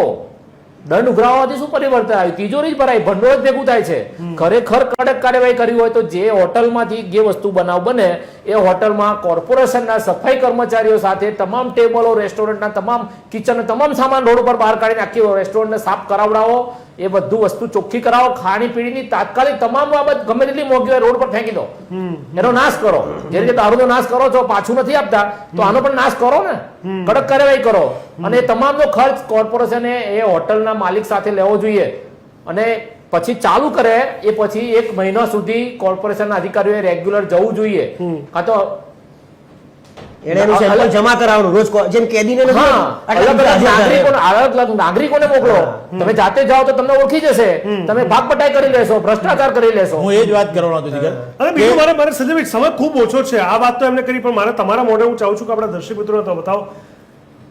દંડ ઉઘરાવવાથી શું પરિવર્તન આવ્યું? તિજોરી જ ભરાય, ભંડોળ જ ભેગું થાય છે. ખરેખર કડક કાર્યવાહી કરવી હોય તો જે હોટલમાંથી જે વસ્તુ બને એ હોટલમાં કોર્પોરેશનના સફાઈ કર્મચારીઓ સાથે તમામ ટેબલો, રેસ્ટોરન્ટના તમામ કિચન, તમામ સામાન રોડ ઉપર બહાર કાઢીને આખી રેસ્ટોરન્ટને સાફ કરાવડાવો. એ બધું વસ્તુ ચોખ્ખી કરાવો. ખાણીપીણીની તાત્કાલિક તમામ બાબત ગમે તેટલી મોંઘી હોય રોડ પર ફેંકી દો, એનો નાશ કરો. જે રીતે દારૂનો નાશ કરો છો, પાછું નથી આપતા, તો આનો પણ નાશ કરો ને, કડક કાર્યવાહી કરો. અને તમામનો ખર્ચ કોર્પોરેશને એ હોટલના માલિક સાથે લેવો જોઈએ, અને પછી ચાલુ કરે એ પછી 1 મહિના સુધી કોર્પોરેશનના અધિકારીઓએ રેગ્યુલર જવું જોઈએ. કાં તો એને એનું સેમ્પલ જમા કરાવવાનું રોજ, જેમ કેદીને નાગરિકોને મોકલો. તમે જાતે જાઓ તો તમને ઓળખી જશે, તમે ભાગપટાઈ કરી લેશો, ભ્રષ્ટાચાર કરી લેશો. હું એ જ વાત કરવાનો હતો જીગર. અને બીજું મારે સંજયભાઈ સમય ખૂબ ઓછો છે, આ વાત તો એમને કરી, પણ મારે તમારા મોઢે હું ચાહું છું કે આપણા દર્શક મિત્રોને તો બતાવો.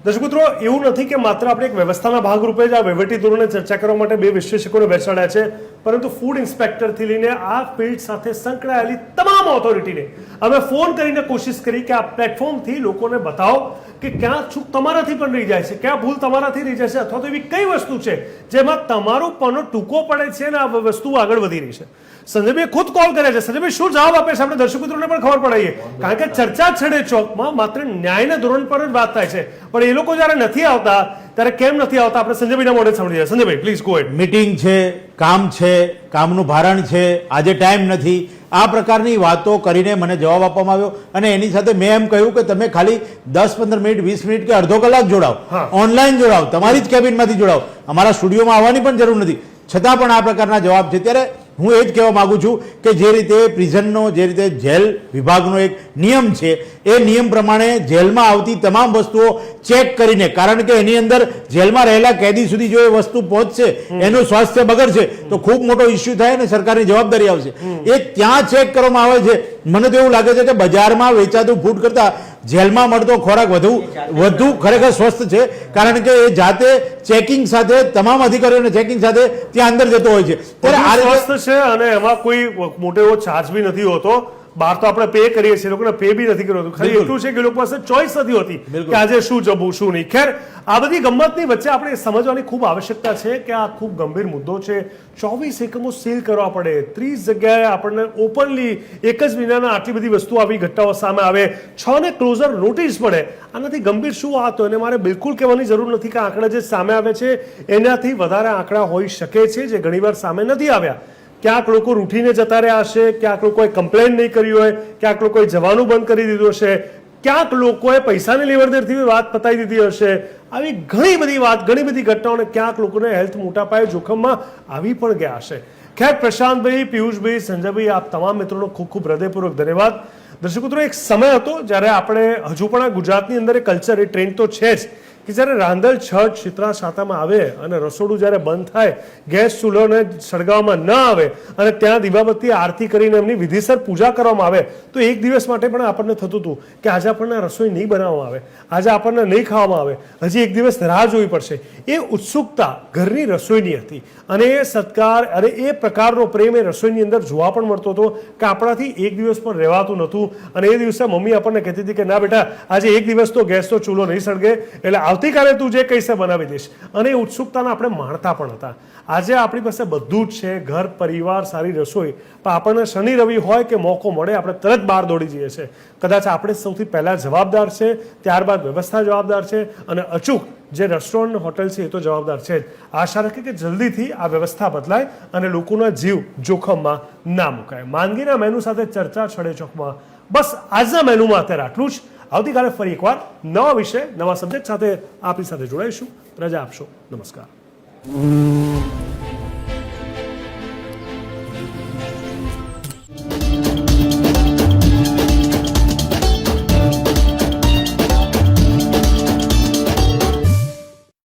દર્શક મિત્રો, એવું નથી કે માત્ર આપણે એક વ્યવસ્થાના ભાગરૂપે જ આ વહીવટી ધોરણે ચર્ચા કરવા માટે બે વિશ્લેષકોને બેસાડ્યા છે, પરંતુ ફૂડ ઇન્સ્પેક્ટરથી લઈને આ ફિલ્ડ સાથે સંકળાયેલી તમામ ઓથોરિટીને અમે ફોન કરીને કોશિશ કરી કે આ પ્લેટફોર્મથી લોકોને બતાવો કે ક્યાં ચૂક તમારાથી પણ રહી જાય છે, ક્યાં ભૂલ તમારાથી રહી જાય છે, અથવા તો એવી કઈ વસ્તુ છે જેમાં તમારો પનો ટૂંકો પડે છે અને આ વસ્તુ આગળ વધી રહી છે. સંજયભાઈ ખુદ કોલ કરે છે. સંજયભાઈ શું જવાબ આપે છે આપણે દર્શક મિત્રોને પણ ખબર પડાવીએ, કારણ કે ચર્ચા છડે ચોકમાં માત્ર ન્યાયના ધોરણ પર જ વાત થાય છે, પણ એ લોકો જયારે નથી આવતા ત્યારે કેમ નથી આવતા આપણે સંજયભાઈના મોઢે સાંભળીએ. સંજયભાઈ પ્લીઝ ગો હેડ. મીટિંગ છે, કામ છે, કામનું ભારણ છે, આજે ટાઈમ નથી, આ પ્રકારની વાતો કરીને મને જવાબ આપવામાં આવ્યો. અને એની સાથે મેં એમ કહ્યું કે તમે ખાલી 10-15 મિનિટ, 20 મિનિટ કે અડધો કલાક જોડાઓ, ઓનલાઈન જોડાઓ, તમારી જ કેબિનમાંથી જોડાઓ, અમારા સ્ટુડિયોમાં આવવાની પણ જરૂર નથી. છતાં પણ આ પ્રકારના જવાબ છે. ત્યારે હું એ જ કહેવા માંગુ છું કે જે રીતે પ્રિઝનનો, જે રીતે જેલ વિભાગનો એક નિયમ છે, એ નિયમ પ્રમાણે જેલમાં આવતી તમામ વસ્તુઓ ચેક કરીને, કારણ કે એની અંદર જેલમાં રહેલા કેદી સુધી જો એ વસ્તુ પહોંચશે, એનું સ્વાસ્થ્ય બગડશે તો ખૂબ મોટો ઇસ્યુ થાય અને સરકારની જવાબદારી આવશે. એ ત્યાં ચેક કરવામાં આવે છે. મને તો એવું લાગે છે કે બજારમાં વેચાતું ફૂડ કરતા જેલમાં મળતો ખોરાક વધુ ખરેખર સ્વસ્થ છે, કારણ કે એ જાતે ચેકિંગ સાથે, તમામ અધિકારીઓને ચેકિંગ સાથે ત્યાં અંદર જતો હોય છે. ત્યારે આ સ્વસ્થ છે અને એમાં કોઈ મોટો એવો ચાર્જ બી નથી હોતો. બહાર તો આપણે પે કરીએ છીએ, લોકોને પે બી નથી કર્યો. ખાલી એટલું છે કે લોકો પાસે ચોઈસ નથી હોતી કે આજે શું જમવું શું નહીં. ખેર, આ બધી ગમતની વચ્ચે આપણે સમજવાની ખૂબ આવશ્યકતા છે કે આ ખૂબ ગંભીર મુદ્દો છે. 24 એકમો સીલ કરવા પડે, 30 જગ્યાએ આપણને ઓપનલી એક જ મહિનાના આટલી બધી વસ્તુ આવી ઘટનાઓ સામે આવે, 6 ને ક્લોઝર નોટિસ પડે. આનાથી ગંભીર શું વાત હોય? અને મારે બિલકુલ કહેવાની જરૂર નથી કે આંકડા જે સામે આવે છે એનાથી વધારે આંકડા હોઈ શકે છે જે ઘણીવાર સામે નથી આવ્યા. ક્યાંક લોકો રૂઠીને જતા રહ્યા હશે, ક્યાંક લોકોએ કમ્પ્લેન નહીં કરી હોય, ક્યાંક લોકોએ જવાનું બંધ કરી દીધું હશે, ક્યાંક લોકોએ પૈસાની લેવડદેવડથી વાત પતાવી દીધી હશે. આવી ઘણી બધી ઘટનાઓને ક્યાંક લોકોને હેલ્થ મોટા પાયે જોખમમાં આવી પણ ગયા હશે. ખેર, પ્રશાંતભાઈ, પિયુષભાઈ, સંજયભાઈ, આપ તમામ મિત્રોનો ખૂબ ખૂબ હૃદયપૂર્વક ધન્યવાદ. દર્શક મિત્રો, એક સમય હતો જ્યારે આપણે હજુ પણ આ ગુજરાતની અંદર એ કલ્ચર, એ ટ્રેન્ડ તો છે જ કે જ્યારે રાંધલ છઠ શીતળા સાતમાં આવે અને રસોડું જ્યારે બંધ થાય, ગેસ ચૂલોને સળગાવવામાં ન આવે અને ત્યાં દીવાબત્તી આરતી કરીને એમની વિધિસર પૂજા કરવામાં આવે તો એક દિવસ માટે પણ આપણને થતું હતું કે આજે આપણને રસોઈ નહીં બનાવવામાં આવે, આજે આપણને નહીં ખાવામાં આવે, હજી એક દિવસ રાહ જોવી પડશે. એ ઉત્સુકતા ઘરની રસોઈની હતી અને એ સત્કાર અને એ પ્રકારનો પ્રેમ એ રસોઈની અંદર જોવા પણ મળતો હતો કે આપણાથી એક દિવસ પણ રહેવાતું નહોતું. અને એ દિવસે મમ્મી આપણને કહેતી હતી કે ના બેટા, આજે એક દિવસ તો ગેસનો ચૂલો નહીં સળગે, એટલે આવતીકાલે તું જે કહીશે બનાવી દઈશ. અને એ ઉત્સુકતાને આપણે માણતા પણ હતા. આજે આપણી પાસે બધું જ છે, ઘર, પરિવાર, સારી રસોઈ, પણ આપણને શનિ રવિ હોય કે મોકો મળે આપણે તરત બહાર દોડી જઈએ છીએ. કદાચ આપણે સૌથી પહેલાં જવાબદાર છે, ત્યારબાદ વ્યવસ્થા જવાબદાર છે અને અચૂક જે રેસ્ટોરન્ટ, હોટલ છે એ તો જવાબદાર છે જ. આશા રાખીએ કે જલ્દીથી આ વ્યવસ્થા બદલાય અને લોકોના જીવ જોખમમાં ના મુકાય. માંદગીના મેનુ સાથે ચર્ચા છડે ચોકમાં બસ આજના મેનુમાં અત્યારે આટલું જ. આવતીકાલે ફરી એકવાર નવા વિષય, નવા સબ્જેક્ટ સાથે આપણી સાથે જોડાઈશું. રજા આપશો. નમસ્કાર.